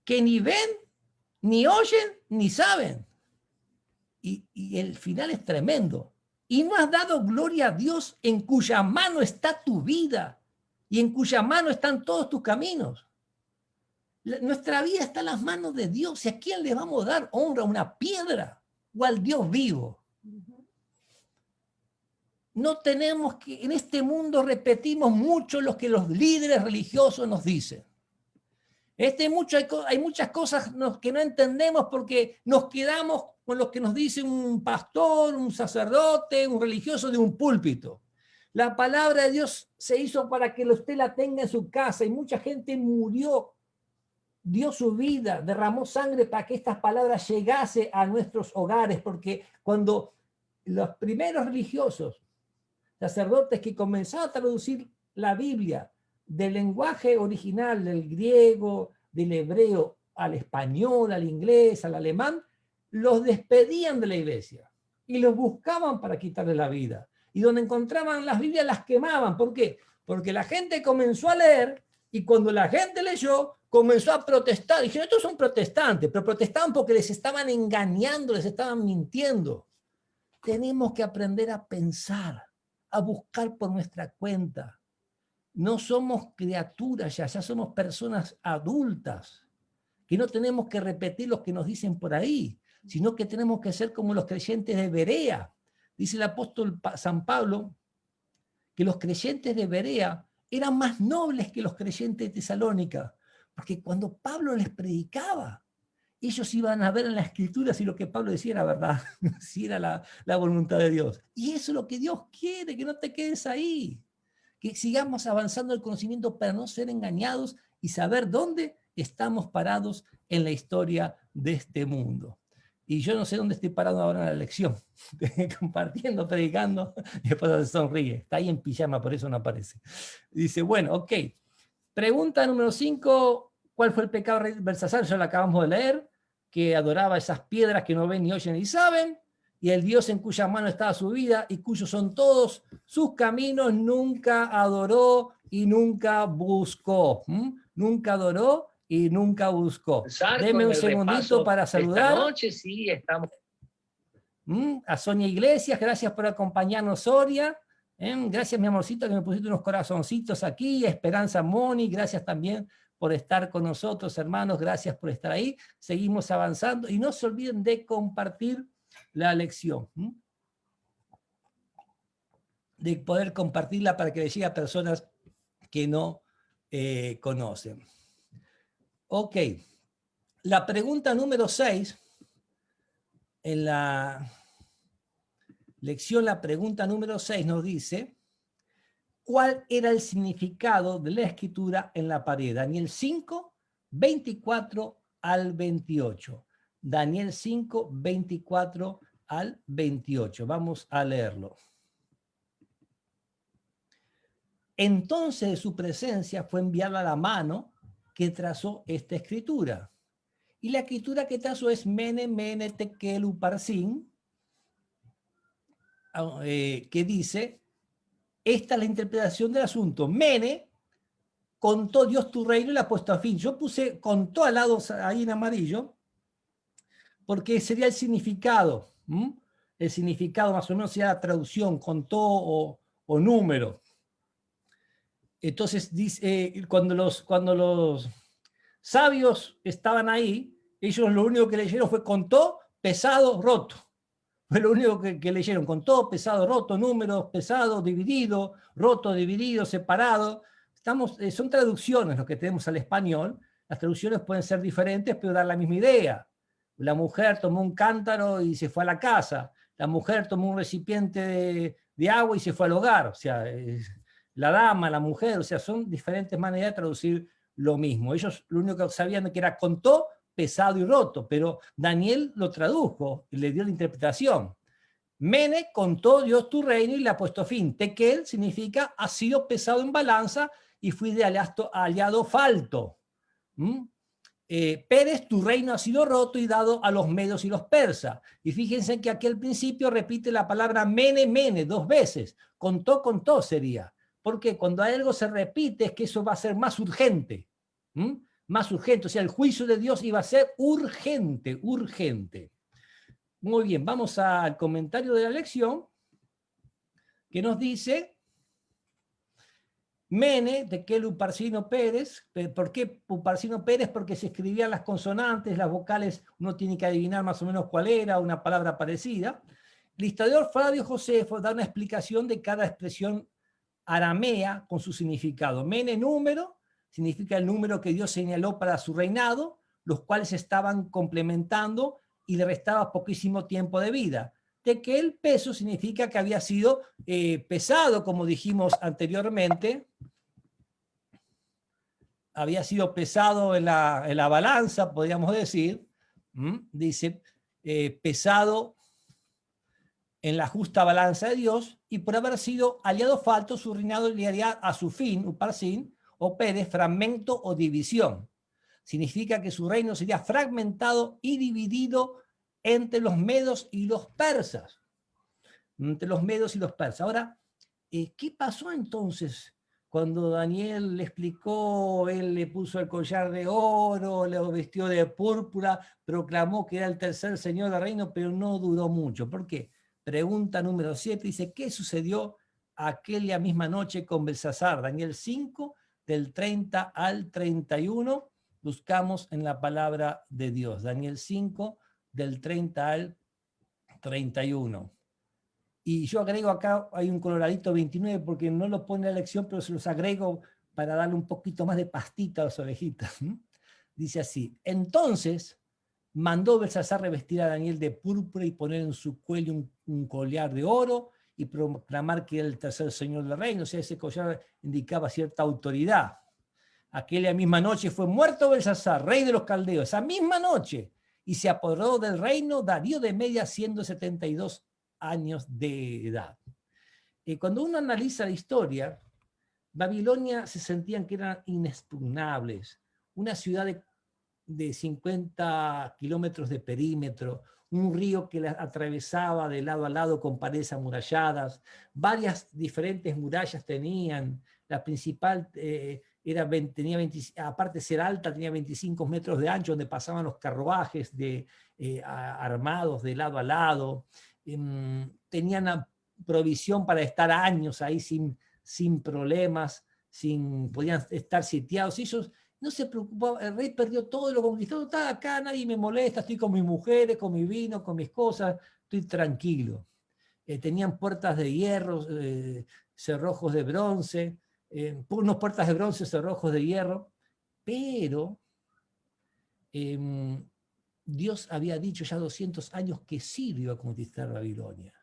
Que ni ven, ni oyen, ni saben. Y el final es tremendo. Y no has dado gloria a Dios en cuya mano está tu vida y en cuya mano están todos tus caminos. Nuestra vida está en las manos de Dios. ¿Y a quién le vamos a dar honra? ¿A una piedra o al Dios vivo? No tenemos que, en este mundo repetimos mucho lo que los líderes religiosos nos dicen. Hay muchas cosas que no entendemos porque nos quedamos con lo que nos dice un pastor, un sacerdote, un religioso de un púlpito. La palabra de Dios se hizo para que usted la tenga en su casa y mucha gente murió, dio su vida, derramó sangre para que estas palabras llegase a nuestros hogares, porque cuando los primeros religiosos, sacerdotes que comenzaron a traducir la Biblia del lenguaje original, del griego, del hebreo, al español, al inglés, al alemán, los despedían de la iglesia y los buscaban para quitarle la vida. Y donde encontraban las Biblias las quemaban. ¿Por qué? Porque la gente comenzó a leer y cuando la gente leyó, comenzó a protestar. Dijeron, estos son protestantes, pero protestaban porque les estaban engañando, les estaban mintiendo. Tenemos que aprender a pensar, a buscar por nuestra cuenta. No somos criaturas ya somos personas adultas, que no tenemos que repetir lo que nos dicen por ahí, sino que tenemos que ser como los creyentes de Berea. Dice el apóstol San Pablo que los creyentes de Berea eran más nobles que los creyentes de Tesalónica, porque cuando Pablo les predicaba, ellos iban a ver en la escritura si lo que Pablo decía era verdad, si era la voluntad de Dios. Y eso es lo que Dios quiere, que no te quedes ahí, que sigamos avanzando el conocimiento para no ser engañados y saber dónde estamos parados en la historia de este mundo. Y yo no sé dónde estoy parado ahora en la lección, compartiendo, predicando, y después se sonríe. Está ahí en pijama, por eso no aparece. Dice, bueno, ok. Pregunta número 5, ¿cuál fue el pecado de Belsasar? Ya lo acabamos de leer, que adoraba esas piedras que no ven, ni oyen, ni saben, y el Dios en cuya mano estaba su vida y cuyos son todos sus caminos, nunca adoró y nunca buscó. Nunca adoró y nunca buscó. Deme un segundito para saludar. Esta noche sí estamos. A Sonia Iglesias, gracias por acompañarnos, Soria. Gracias, mi amorcito, que me pusiste unos corazoncitos aquí. Esperanza Moni, gracias también por estar con nosotros, hermanos. Gracias por estar ahí. Seguimos avanzando y no se olviden de compartir la lección. De poder compartirla para que le llegue a personas que no conocen. Ok. La pregunta número 6, en la lección, la pregunta número 6 nos dice, ¿cuál era el significado de la escritura en la pared? Daniel 5, 24 al 28. Daniel 5, 24 al 28. Vamos a leerlo. Entonces de su presencia fue enviada la mano que trazó esta escritura. Y la escritura que trazó es Mene, Mene, Tekel, Uparsin, que dice, esta es la interpretación del asunto. Mene, contó Dios tu reino y la ha puesto a fin. Yo puse contó al lado ahí en amarillo, porque sería el significado. El significado más o menos sería la traducción, contó o número. Entonces, dice, cuando los sabios estaban ahí, ellos lo único que leyeron fue contó, pesado, roto. Fue lo único que leyeron, contó, pesado, roto, números, pesado, dividido, roto, dividido, separado. Son traducciones lo que tenemos al español. Las traducciones pueden ser diferentes, pero dan la misma idea. La mujer tomó un cántaro y se fue a la casa. La mujer tomó un recipiente de agua y se fue al hogar. O sea, la dama, la mujer, o sea, son diferentes maneras de traducir lo mismo. Ellos lo único que sabían que era contó, pesado y roto, pero Daniel lo tradujo y le dio la interpretación. Mene, contó Dios tu reino y le ha puesto fin. Tekel significa ha sido pesado en balanza y fui de aliado falto. Pérez, tu reino ha sido roto y dado a los medos y los persas. Y fíjense que aquí al principio repite la palabra mene, mene, 2 veces. Contó sería. Porque cuando algo se repite es que eso va a ser más urgente. Más urgente. O sea, el juicio de Dios iba a ser urgente, urgente. Muy bien, vamos al comentario de la lección que nos dice Mene, Tekel, Uparcino, Pérez. ¿Por qué Uparcino, Pérez? Porque se escribían las consonantes, las vocales, uno tiene que adivinar más o menos cuál era, una palabra parecida. El historiador Flavio Josefo da una explicación de cada expresión aramea con su significado. Mene, número, significa el número que Dios señaló para su reinado, los cuales estaban complementando y le restaba poquísimo tiempo de vida. Tekel, peso, significa que había sido pesado, como dijimos anteriormente, había sido pesado en la balanza, podríamos decir, dice, pesado en la justa balanza de Dios, y por haber sido aliado falto, su reinado llegaría a su fin, Uparsin, o Pérez, fragmento o división. Significa que su reino sería fragmentado y dividido entre los medos y los persas. Entre los medos y los persas. Ahora, ¿qué pasó entonces? Cuando Daniel le explicó, él le puso el collar de oro, le vistió de púrpura, proclamó que era el tercer señor del reino, pero no duró mucho. ¿Por qué? Pregunta número 7, dice, ¿qué sucedió aquella misma noche con Belsasar? Daniel 5, del 30 al 31, buscamos en la palabra de Dios. Daniel 5, del 30 al 31. Y yo agrego acá, hay un coloradito 29 porque no lo pone la lección, pero se los agrego para darle un poquito más de pastita a las orejitas. Dice así, entonces mandó Belsasar revestir a Daniel de púrpura y poner en su cuello un collar de oro y proclamar que era el tercer señor del reino. O sea, ese collar indicaba cierta autoridad. Aquella misma noche fue muerto Belsasar, rey de los caldeos, esa misma noche, y se apoderó del reino Darío de Media, siendo 72 años de edad. Cuando uno analiza la historia, Babilonia se sentían que eran inexpugnables, una ciudad de 50 kilómetros de perímetro, un río que la atravesaba de lado a lado con paredes amuralladas, varias diferentes murallas tenían, la principal tenía 20, aparte de ser alta, tenía 25 metros de ancho, donde pasaban los carruajes armados de lado a lado, tenían provisión para estar años ahí sin problemas, podían estar sitiados. Ellos no se preocupaba, el rey perdió todo lo conquistado, está acá, nadie me molesta, estoy con mis mujeres, con mi vino, con mis cosas, estoy tranquilo. Tenían puertas de hierro, cerrojos de bronce, unos puertas de bronce, cerrojos de hierro, pero Dios había dicho ya 200 años que sí iba a conquistar Babilonia.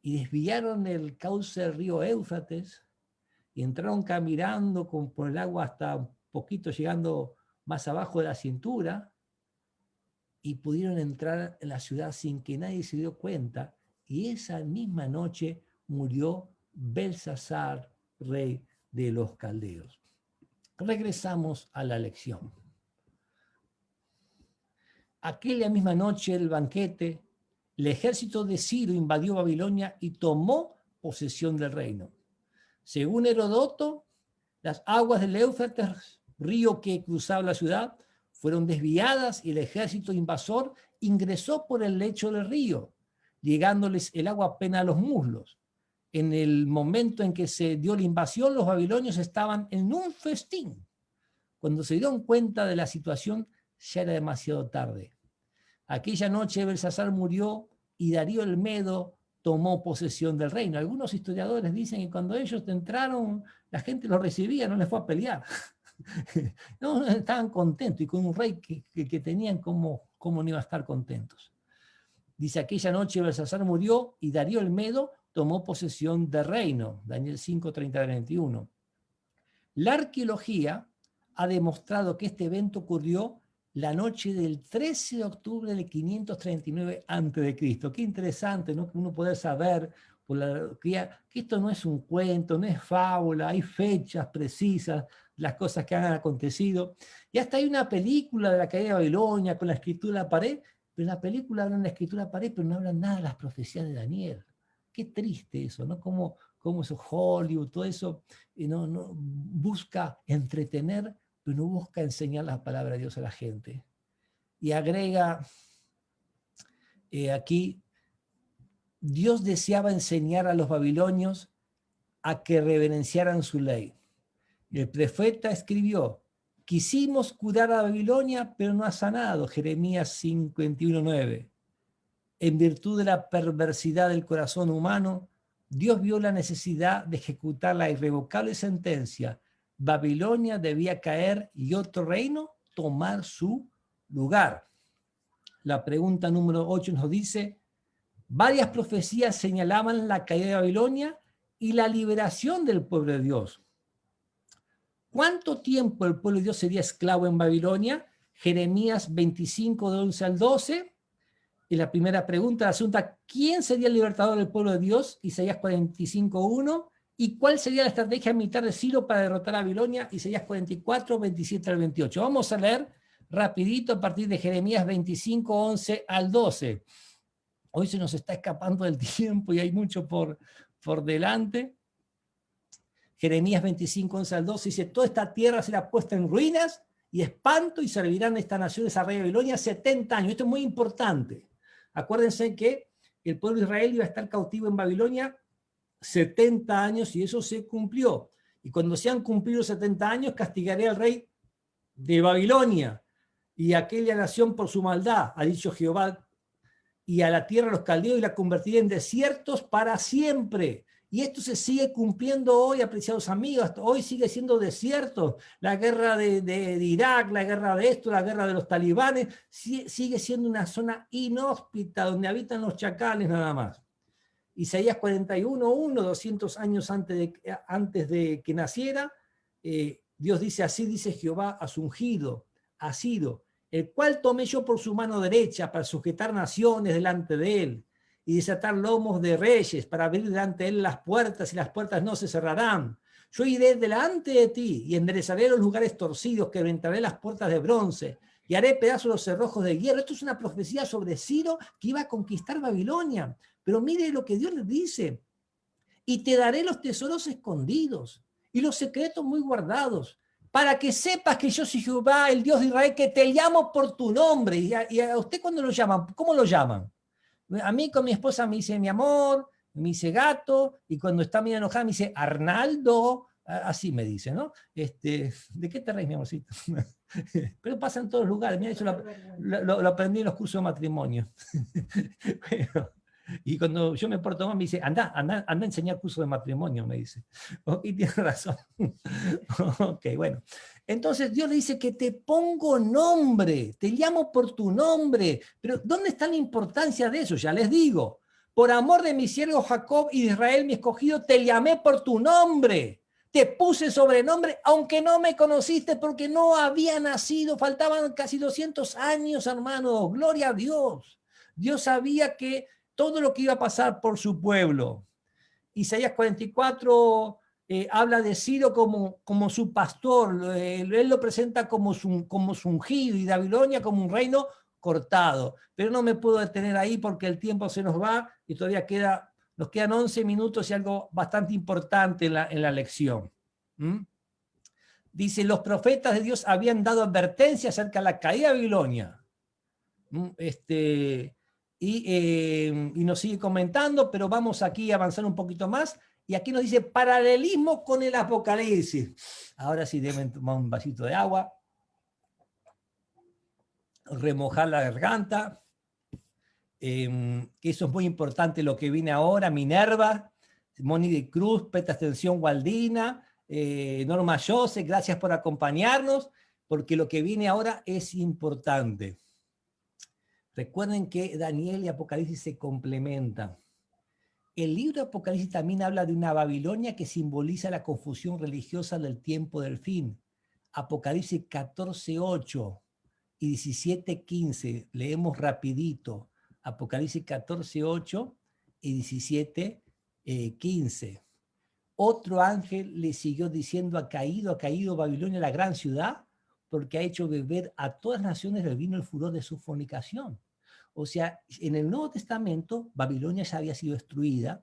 Y desviaron el cauce del río Éufrates y entraron caminando por el agua hasta un poquito llegando más abajo de la cintura y pudieron entrar en la ciudad sin que nadie se dio cuenta. Y esa misma noche murió Belsasar, rey de los caldeos. Regresamos a la lección. Aquella misma noche del banquete, el ejército de Ciro invadió Babilonia y tomó posesión del reino. Según Heródoto, las aguas del Éufrates, río que cruzaba la ciudad, fueron desviadas y el ejército invasor ingresó por el lecho del río, llegándoles el agua apenas a los muslos. En el momento en que se dio la invasión, los babilonios estaban en un festín. Cuando se dieron cuenta de la situación, ya era demasiado tarde. Aquella noche Belsasar murió y Darío el Medo tomó posesión del reino. Algunos historiadores dicen que cuando ellos entraron, la gente los recibía, no les fue a pelear. No, estaban contentos, y con un rey que tenían, ¿cómo no iba a estar contentos? Dice, aquella noche Belsasar murió y Darío el Medo tomó posesión del reino. Daniel 5, 30-21. La arqueología ha demostrado que este evento ocurrió la noche del 13 de octubre del 539 a.C. Qué interesante, ¿no? Que uno pueda saber por la arqueología que esto no es un cuento, no es fábula, hay fechas precisas, las cosas que han acontecido. Y hasta hay una película de la caída de Babilonia con la escritura a la pared, pero en la película hablan de la escritura a la pared, pero no hablan nada de las profecías de Daniel. Qué triste eso, ¿no? Como eso Hollywood, todo eso, no busca entretener, pero no busca enseñar la palabra de Dios a la gente. Y agrega aquí, Dios deseaba enseñar a los babilonios a que reverenciaran su ley. Y el profeta escribió, quisimos curar a Babilonia, pero no ha sanado, Jeremías 51:9. En virtud de la perversidad del corazón humano, Dios vio la necesidad de ejecutar la irrevocable sentencia. Babilonia debía caer y otro reino tomar su lugar. La pregunta número 8 nos dice, varias profecías señalaban la caída de Babilonia y la liberación del pueblo de Dios. ¿Cuánto tiempo el pueblo de Dios sería esclavo en Babilonia? Jeremías 25, de 11 al 12. Y la primera pregunta, la segunda, ¿quién sería el libertador del pueblo de Dios? Isaías 45:1. ¿Y cuál sería la estrategia militar de Ciro para derrotar a Babilonia? Isaías 44, 27 al 28. Vamos a leer rapidito a partir de Jeremías 25, 11 al 12. Hoy se nos está escapando del tiempo y hay mucho por delante. Jeremías 25, 11 al 12 dice, toda esta tierra será puesta en ruinas y espanto y servirán estas naciones a rey de Babilonia 70 años. Esto es muy importante. Acuérdense que el pueblo de Israel iba a estar cautivo en Babilonia 70 años y eso se cumplió. Y cuando se han cumplido 70 años, castigaré al rey de Babilonia y a aquella nación por su maldad, ha dicho Jehová, y a la tierra de los caldeos y la convertiré en desiertos para siempre. Y esto se sigue cumpliendo hoy, apreciados amigos, hoy sigue siendo desierto. La guerra de Irak, la guerra de esto, la guerra de los talibanes, sigue siendo una zona inhóspita donde habitan los chacales nada más. Isaías 41:1, 200 años antes de que naciera, Dios dice, así dice Jehová a su ungido, a Ciro, el cual tomé yo por su mano derecha para sujetar naciones delante de él y desatar lomos de reyes para abrir delante de él las puertas y las puertas no se cerrarán. Yo iré delante de ti y enderezaré los lugares torcidos, quebrantaré las puertas de bronce y haré pedazos los cerrojos de hierro. Esto es una profecía sobre Ciro que iba a conquistar Babilonia. Pero mire lo que Dios le dice. Y te daré los tesoros escondidos y los secretos muy guardados, para que sepas que yo soy Jehová, el Dios de Israel, que te llamo por tu nombre. Y a usted, ¿cuándo lo llaman? ¿Cómo lo llaman? A mí con mi esposa me dice mi amor, me dice gato, y cuando está muy enojada me dice Arnaldo, así me dice, ¿no? ¿De qué te reís, mi amorcito? Pero pasa en todos los lugares. Mira, eso lo aprendí en los cursos de matrimonio. Pero, y cuando yo me porto mal, me dice, anda a enseñar cursos de matrimonio, me dice. Y tiene razón. Ok, bueno. Entonces Dios le dice que te pongo nombre, te llamo por tu nombre. Pero ¿dónde está la importancia de eso? Ya les digo. Por amor de mi siervo Jacob y de Israel, mi escogido, te llamé por tu nombre. Te puse sobrenombre, aunque no me conociste porque no había nacido. Faltaban casi 200 años, hermano. Gloria a Dios. Dios sabía que todo lo que iba a pasar por su pueblo. Isaías 44, habla de Ciro como su pastor, él lo presenta como su ungido, y Babilonia como un reino cortado. Pero no me puedo detener ahí porque el tiempo se nos va y todavía nos quedan 11 minutos y algo bastante importante en la lección. Dice, los profetas de Dios habían dado advertencia acerca de la caída de Babilonia. Y nos sigue comentando, pero vamos aquí a avanzar un poquito más. Y aquí nos dice paralelismo con el Apocalipsis. Ahora sí deben tomar un vasito de agua, remojar la garganta. Eso es muy importante lo que viene ahora. Minerva, Moni de Cruz, Peta Extensión Waldina, Norma Jose, gracias por acompañarnos, porque lo que viene ahora es importante. Recuerden que Daniel y Apocalipsis se complementan. El libro de Apocalipsis también habla de una Babilonia que simboliza la confusión religiosa del tiempo del fin. Apocalipsis 14:8 y 17:15. Leemos rapidito. Apocalipsis 14:8 y 17:15. Otro ángel le siguió diciendo, ha caído Babilonia, la gran ciudad, porque ha hecho beber a todas las naciones del vino el furor de su fornicación. O sea, en el Nuevo Testamento, Babilonia ya había sido destruida,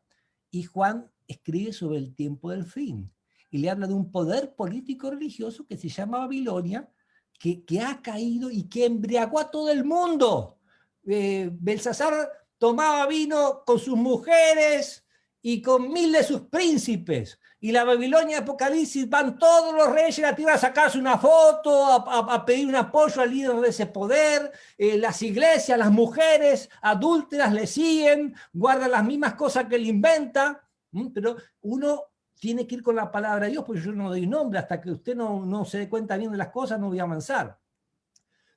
y Juan escribe sobre el tiempo del fin, y le habla de un poder político religioso que se llama Babilonia, que ha caído y que embriagó a todo el mundo. Belsasar tomaba vino con sus mujeres y con 1000 de sus príncipes. Y la Babilonia de Apocalipsis van todos los reyes de la tierra a sacarse una foto, a pedir un apoyo al líder de ese poder. Las iglesias, las mujeres adúlteras le siguen, guardan las mismas cosas que él inventa. Pero uno tiene que ir con la palabra de Dios, porque yo no doy nombre. Hasta que usted no se dé cuenta bien de las cosas, no voy a avanzar.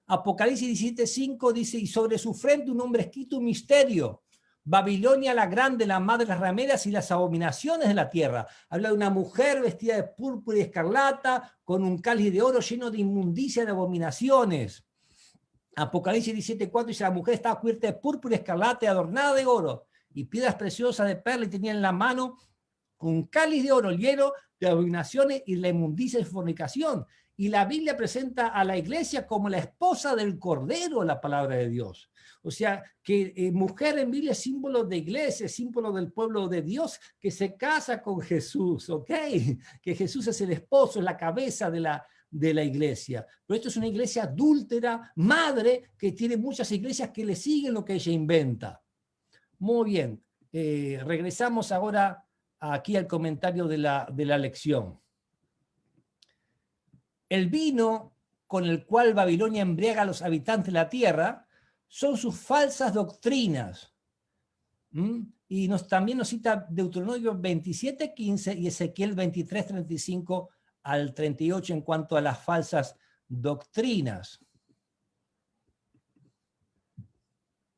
Apocalipsis 17:5 dice, y sobre su frente un hombre escrito un misterio. Babilonia la grande, la madre de las rameras y las abominaciones de la tierra. Habla de una mujer vestida de púrpura y escarlata, con un cáliz de oro lleno de inmundicia y de abominaciones. Apocalipsis 17:4 dice, la mujer estaba cubierta de púrpura y escarlata y adornada de oro, y piedras preciosas de perla, y tenía en la mano un cáliz de oro lleno de abominaciones y la inmundicia y fornicación. Y la Biblia presenta a la iglesia como la esposa del Cordero, la palabra de Dios. O sea, que mujer en Biblia es símbolo de iglesia, es símbolo del pueblo de Dios que se casa con Jesús, ¿ok? Que Jesús es el esposo, es la cabeza de la iglesia. Pero esto es una iglesia adúltera, madre, que tiene muchas iglesias que le siguen lo que ella inventa. Muy bien, regresamos ahora aquí al comentario de la lección. El vino con el cual Babilonia embriaga a los habitantes de la tierra son sus falsas doctrinas. Y también nos cita Deuteronomio 27:15 y Ezequiel 23:35 al 38 en cuanto a las falsas doctrinas.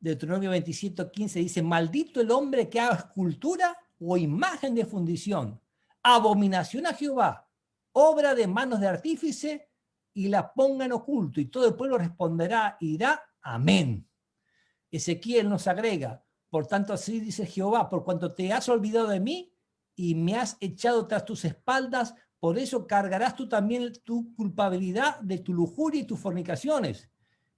Deuteronomio 27:15 dice, maldito el hombre que haga escultura o imagen de fundición, abominación a Jehová, obra de manos de artífice, y la ponga en oculto, y todo el pueblo responderá y dirá, amén. Ezequiel nos agrega, por tanto así dice Jehová, por cuanto te has olvidado de mí y me has echado tras tus espaldas, por eso cargarás tú también tu culpabilidad de tu lujuria y tus fornicaciones.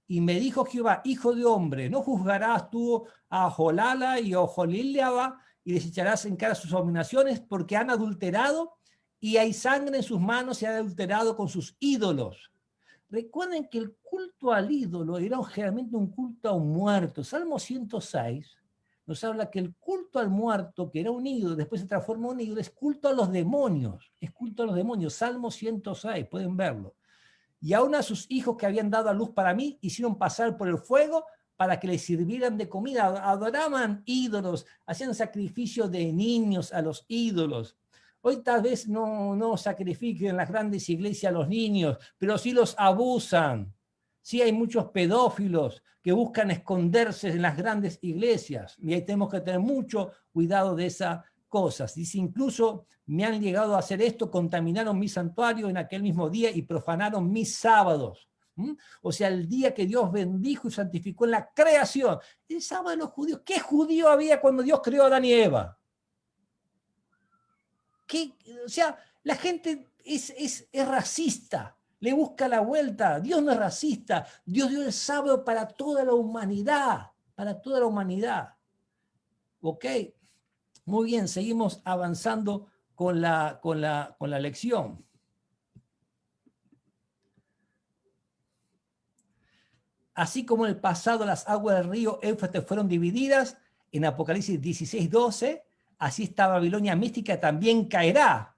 Y me dijo Jehová, hijo de hombre, ¿no juzgarás tú a Jolala y a Jolileaba y les echarás en cara sus abominaciones porque han adulterado y hay sangre en sus manos y han adulterado con sus ídolos? Recuerden que el culto al ídolo era generalmente un culto a un muerto. Salmo 106 nos habla que el culto al muerto, que era un ídolo, después se transforma en un ídolo, es culto a los demonios. Es culto a los demonios. Salmo 106, pueden verlo. Y aún a sus hijos que habían dado a luz para mí, hicieron pasar por el fuego para que les sirvieran de comida. Adoraban ídolos, hacían sacrificios de niños a los ídolos. Hoy tal vez no sacrifiquen en las grandes iglesias a los niños, pero sí los abusan. Sí hay muchos pedófilos que buscan esconderse en las grandes iglesias. Y ahí tenemos que tener mucho cuidado de esas cosas. Dice, incluso me han llegado a hacer esto, contaminaron mi santuario en aquel mismo día y profanaron mis sábados. O sea, el día que Dios bendijo y santificó en la creación. El sábado de los judíos. ¿Qué judío había cuando Dios creó a Adán y Eva? O sea, la gente es racista, le busca la vuelta. Dios no es racista, Dios dio el sábado para toda la humanidad, para toda la humanidad. ¿Ok? Muy bien, seguimos avanzando con la lección. Así como en el pasado las aguas del río Éufrates fueron divididas, en Apocalipsis 16:12, así esta Babilonia mística también caerá.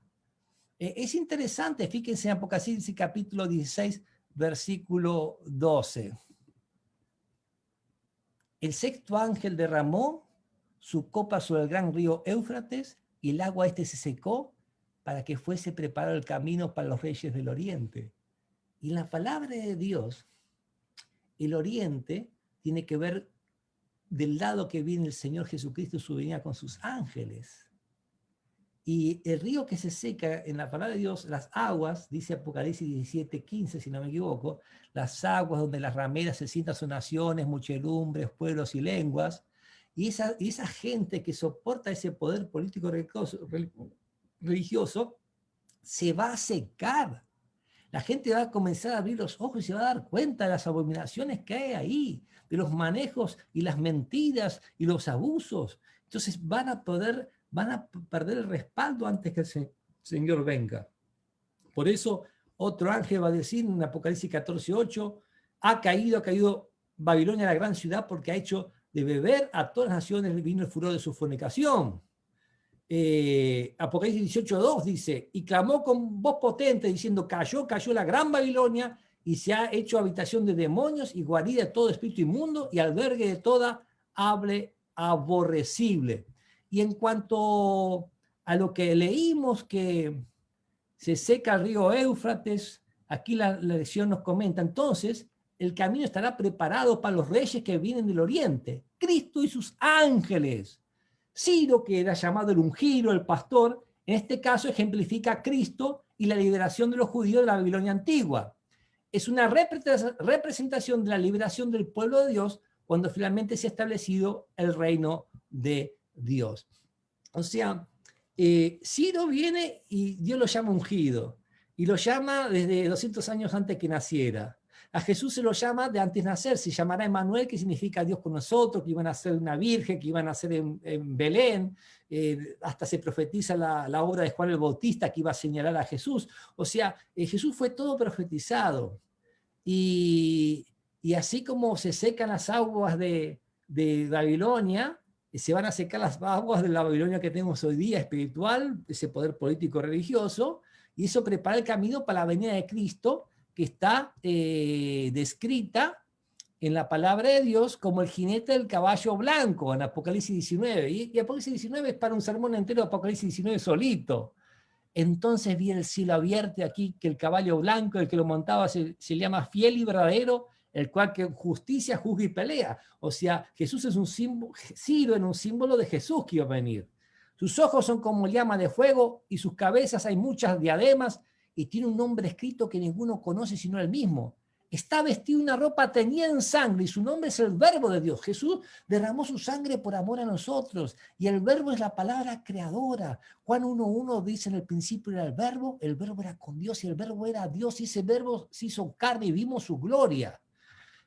Es interesante, fíjense en Apocalipsis capítulo 16, versículo 12. El sexto ángel derramó su copa sobre el gran río Éufrates y el agua se secó para que fuese preparado el camino para los reyes del oriente. Y en la palabra de Dios, el oriente tiene que ver del lado que viene el Señor Jesucristo su venida con sus ángeles. Y el río que se seca, en la palabra de Dios, las aguas, dice Apocalipsis 17:15, si no me equivoco, las aguas donde las rameras se sientan son naciones, muchedumbres, pueblos y lenguas. Y esa gente que soporta ese poder político religioso se va a secar. La gente va a comenzar a abrir los ojos y se va a dar cuenta de las abominaciones que hay ahí, de los manejos y las mentiras y los abusos. Entonces van a perder el respaldo antes que el Señor venga. Por eso otro ángel va a decir en Apocalipsis 14:8, ha caído Babilonia, la gran ciudad, porque ha hecho de beber a todas las naciones el vino el furor de su fornicación. Apocalipsis 18:2 dice, y clamó con voz potente diciendo, cayó la gran Babilonia y se ha hecho habitación de demonios y guarida de todo espíritu inmundo y albergue de toda ave aborrecible. Y en cuanto a lo que leímos que se seca el río Éufrates, aquí la lección nos comenta, entonces el camino estará preparado para los reyes que vienen del oriente, Cristo y sus ángeles. Ciro, que era llamado el ungido, el pastor, en este caso ejemplifica a Cristo y la liberación de los judíos de la Babilonia antigua. Es una representación de la liberación del pueblo de Dios cuando finalmente se ha establecido el reino de Dios. O sea, Ciro viene y Dios lo llama ungido, y lo llama desde 200 años antes que naciera. A Jesús se lo llama de antes de nacer, se llamará Emmanuel, que significa Dios con nosotros, que iban a ser una virgen, que iban a ser en Belén, hasta se profetiza la obra de Juan el Bautista, que iba a señalar a Jesús. O sea, Jesús fue todo profetizado. Y así como se secan las aguas de Babilonia, se van a secar las aguas de la Babilonia que tenemos hoy día espiritual, ese poder político religioso, y eso prepara el camino para la venida de Cristo, que está descrita en la palabra de Dios como el jinete del caballo blanco en Apocalipsis 19. Y Apocalipsis 19 es para un sermón entero de Apocalipsis 19 solito. Entonces vi el cielo abierto aquí, que el caballo blanco, el que lo montaba, se llama fiel y verdadero, el cual que justicia juzga y pelea. O sea, Jesús es un símbolo, Ciro en un símbolo de Jesús que iba a venir. Sus ojos son como llama de fuego y sus cabezas hay muchas diademas y tiene un nombre escrito que ninguno conoce sino él mismo. Está vestido una ropa teñida en sangre y su nombre es el Verbo de Dios. Jesús derramó su sangre por amor a nosotros y el Verbo es la palabra creadora. Juan 1:1 dice en el principio era el Verbo era con Dios y el Verbo era Dios y ese Verbo se hizo carne y vimos su gloria.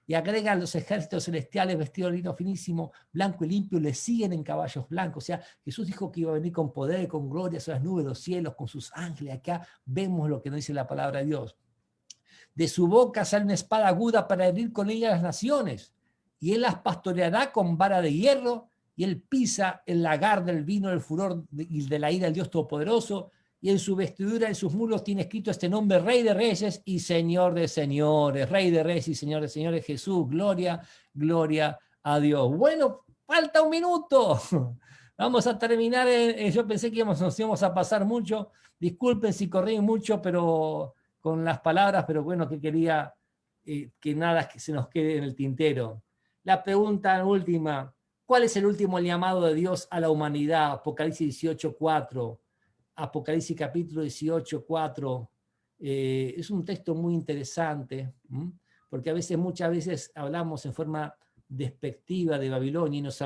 Y agregan los ejércitos celestiales vestidos de lino finísimo, blanco y limpio, le siguen en caballos blancos. O sea, Jesús dijo que iba a venir con poder, con gloria sobre las nubes de los cielos, con sus ángeles. Acá vemos lo que nos dice la palabra de Dios. De su boca sale una espada aguda para herir con ella a las naciones. Y él las pastoreará con vara de hierro, y él pisa el lagar del vino del furor y de la ira del Dios Todopoderoso. Y en su vestidura, en sus muros, tiene escrito este nombre, Rey de Reyes y Señor de Señores. Rey de Reyes y Señor de Señores, Jesús. Gloria, gloria a Dios. Bueno, falta un minuto. Vamos a terminar. Yo pensé que nos íbamos a pasar mucho. Disculpen si corrí mucho, pero con las palabras, pero bueno, que quería que nada que se nos quede en el tintero. La pregunta última, ¿cuál es el último llamado de Dios a la humanidad? Apocalipsis 18:4. Apocalipsis capítulo 18:4, es un texto muy interesante, porque muchas veces hablamos en forma despectiva de Babilonia y nos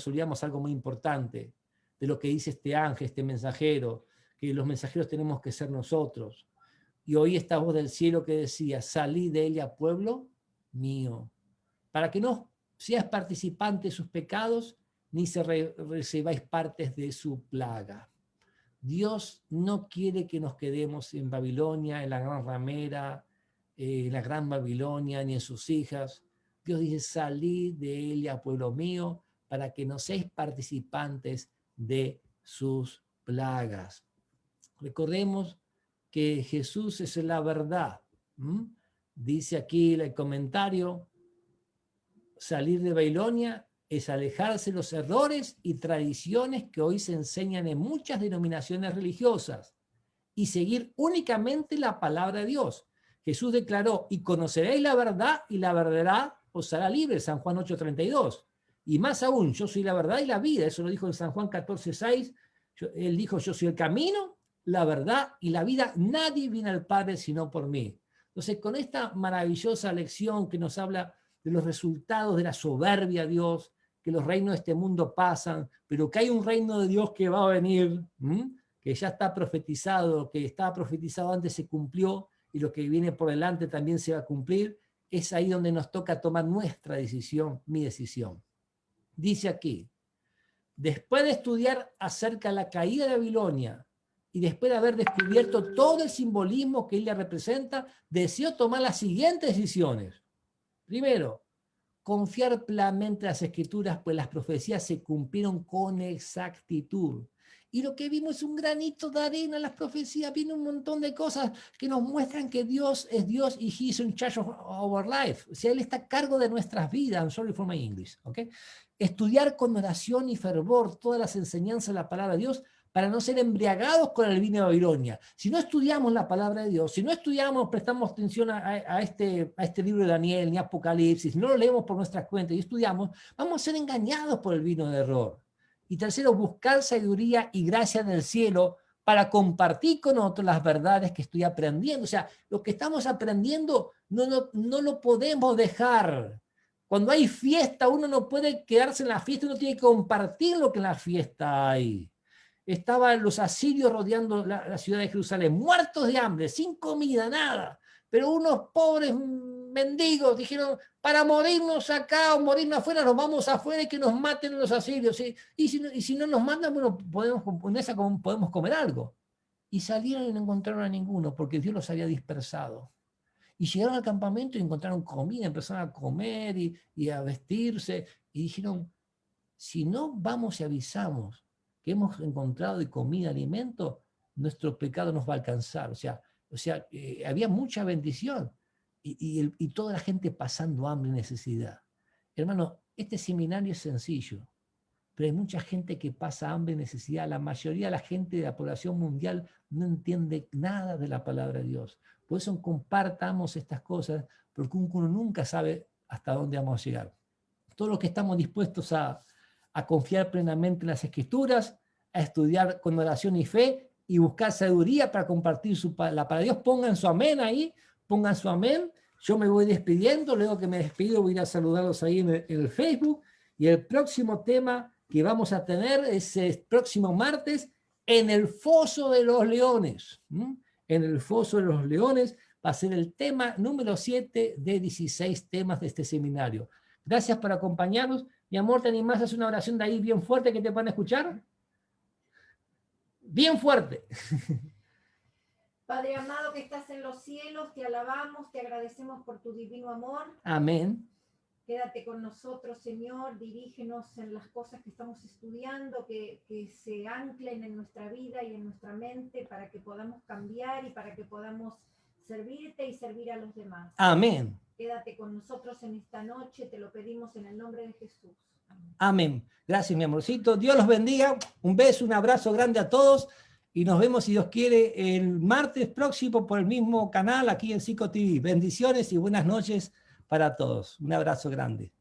olvidamos algo muy importante de lo que dice este ángel, este mensajero, que los mensajeros tenemos que ser nosotros. Y oí esta voz del cielo que decía, salí de ella, pueblo mío, para que no seas participante de sus pecados, ni recibáis partes de su plaga. Dios no quiere que nos quedemos en Babilonia, en la gran ramera, en la gran Babilonia, ni en sus hijas. Dios dice, salid de ella, pueblo mío, para que no seáis participantes de sus plagas. Recordemos que Jesús es la verdad. Dice aquí el comentario, salir de Babilonia es alejarse de los errores y tradiciones que hoy se enseñan en muchas denominaciones religiosas y seguir únicamente la palabra de Dios. Jesús declaró, y conoceréis la verdad, y la verdad os hará libre, San Juan 8:32. Y más aún, yo soy la verdad y la vida, eso lo dijo en San Juan 14:6. Él dijo, yo soy el camino, la verdad y la vida, nadie viene al Padre sino por mí. Entonces, con esta maravillosa lección que nos habla de los resultados de la soberbia de Dios, que los reinos de este mundo pasan, pero que hay un reino de Dios que va a venir, que ya está profetizado, lo que estaba profetizado antes se cumplió, y lo que viene por delante también se va a cumplir, es ahí donde nos toca tomar nuestra decisión, mi decisión. Dice aquí, después de estudiar acerca de la caída de Babilonia, y después de haber descubierto todo el simbolismo que ella representa, deseo tomar las siguientes decisiones. Primero, confiar plenamente en las Escrituras, pues las profecías se cumplieron con exactitud. Y lo que vimos es un granito de arena en las profecías, viene un montón de cosas que nos muestran que Dios es Dios y He is in charge of our life. O sea, Él está a cargo de nuestras vidas. I'm sorry for my English. ¿Okay? Estudiar con oración y fervor todas las enseñanzas de la palabra de Dios para no ser embriagados con el vino de Babilonia. Si no estudiamos la palabra de Dios, si no estudiamos, prestamos atención a este libro de Daniel, ni Apocalipsis, no lo leemos por nuestras cuentas y estudiamos, vamos a ser engañados por el vino de error. Y tercero, buscar sabiduría y gracia del cielo para compartir con otros las verdades que estoy aprendiendo. O sea, lo que estamos aprendiendo no lo podemos dejar. Cuando hay fiesta, uno no puede quedarse en la fiesta, uno tiene que compartir lo que en la fiesta hay. Estaban los asirios rodeando la ciudad de Jerusalén, muertos de hambre, sin comida, nada. Pero unos pobres mendigos dijeron, para morirnos acá o morirnos afuera, nos vamos afuera y que nos maten los asirios. ¿Sí? Y si no nos mandan, bueno, podemos comer algo. Y salieron y no encontraron a ninguno, porque Dios los había dispersado. Y llegaron al campamento y encontraron comida, empezaron a comer y a vestirse. Y dijeron, si no vamos y avisamos que hemos encontrado de comida, alimento, nuestro pecado nos va a alcanzar. O sea, había mucha bendición y toda la gente pasando hambre y necesidad. Hermano, este seminario es sencillo, pero hay mucha gente que pasa hambre y necesidad. La mayoría de la gente de la población mundial no entiende nada de la palabra de Dios. Por eso compartamos estas cosas, porque uno nunca sabe hasta dónde vamos a llegar. Todos los que estamos dispuestos a confiar plenamente en las Escrituras, a estudiar con oración y fe y buscar sabiduría para compartir la palabra de Dios. Pongan su amén ahí, pongan su amén. Yo me voy despidiendo, luego que me despido voy a ir a saludarlos ahí en el Facebook. Y el próximo tema que vamos a tener es el próximo martes en el Foso de los Leones. En el Foso de los Leones va a ser el tema número 7 de 16 temas de este seminario. Gracias por acompañarnos. Mi amor, ¿te animás a hacer una oración de ahí bien fuerte que te puedan escuchar? Bien fuerte. Padre amado que estás en los cielos, te alabamos, te agradecemos por tu divino amor. Amén. Quédate con nosotros, Señor, dirígenos en las cosas que estamos estudiando, que se anclen en nuestra vida y en nuestra mente para que podamos cambiar y para que podamos servirte y servir a los demás. Amén. Quédate con nosotros en esta noche, te lo pedimos en el nombre de Jesús. Amén. Amén. Gracias, mi amorcito. Dios los bendiga. Un beso, un abrazo grande a todos y nos vemos, si Dios quiere, el martes próximo por el mismo canal aquí en Psico TV. Bendiciones y buenas noches para todos. Un abrazo grande.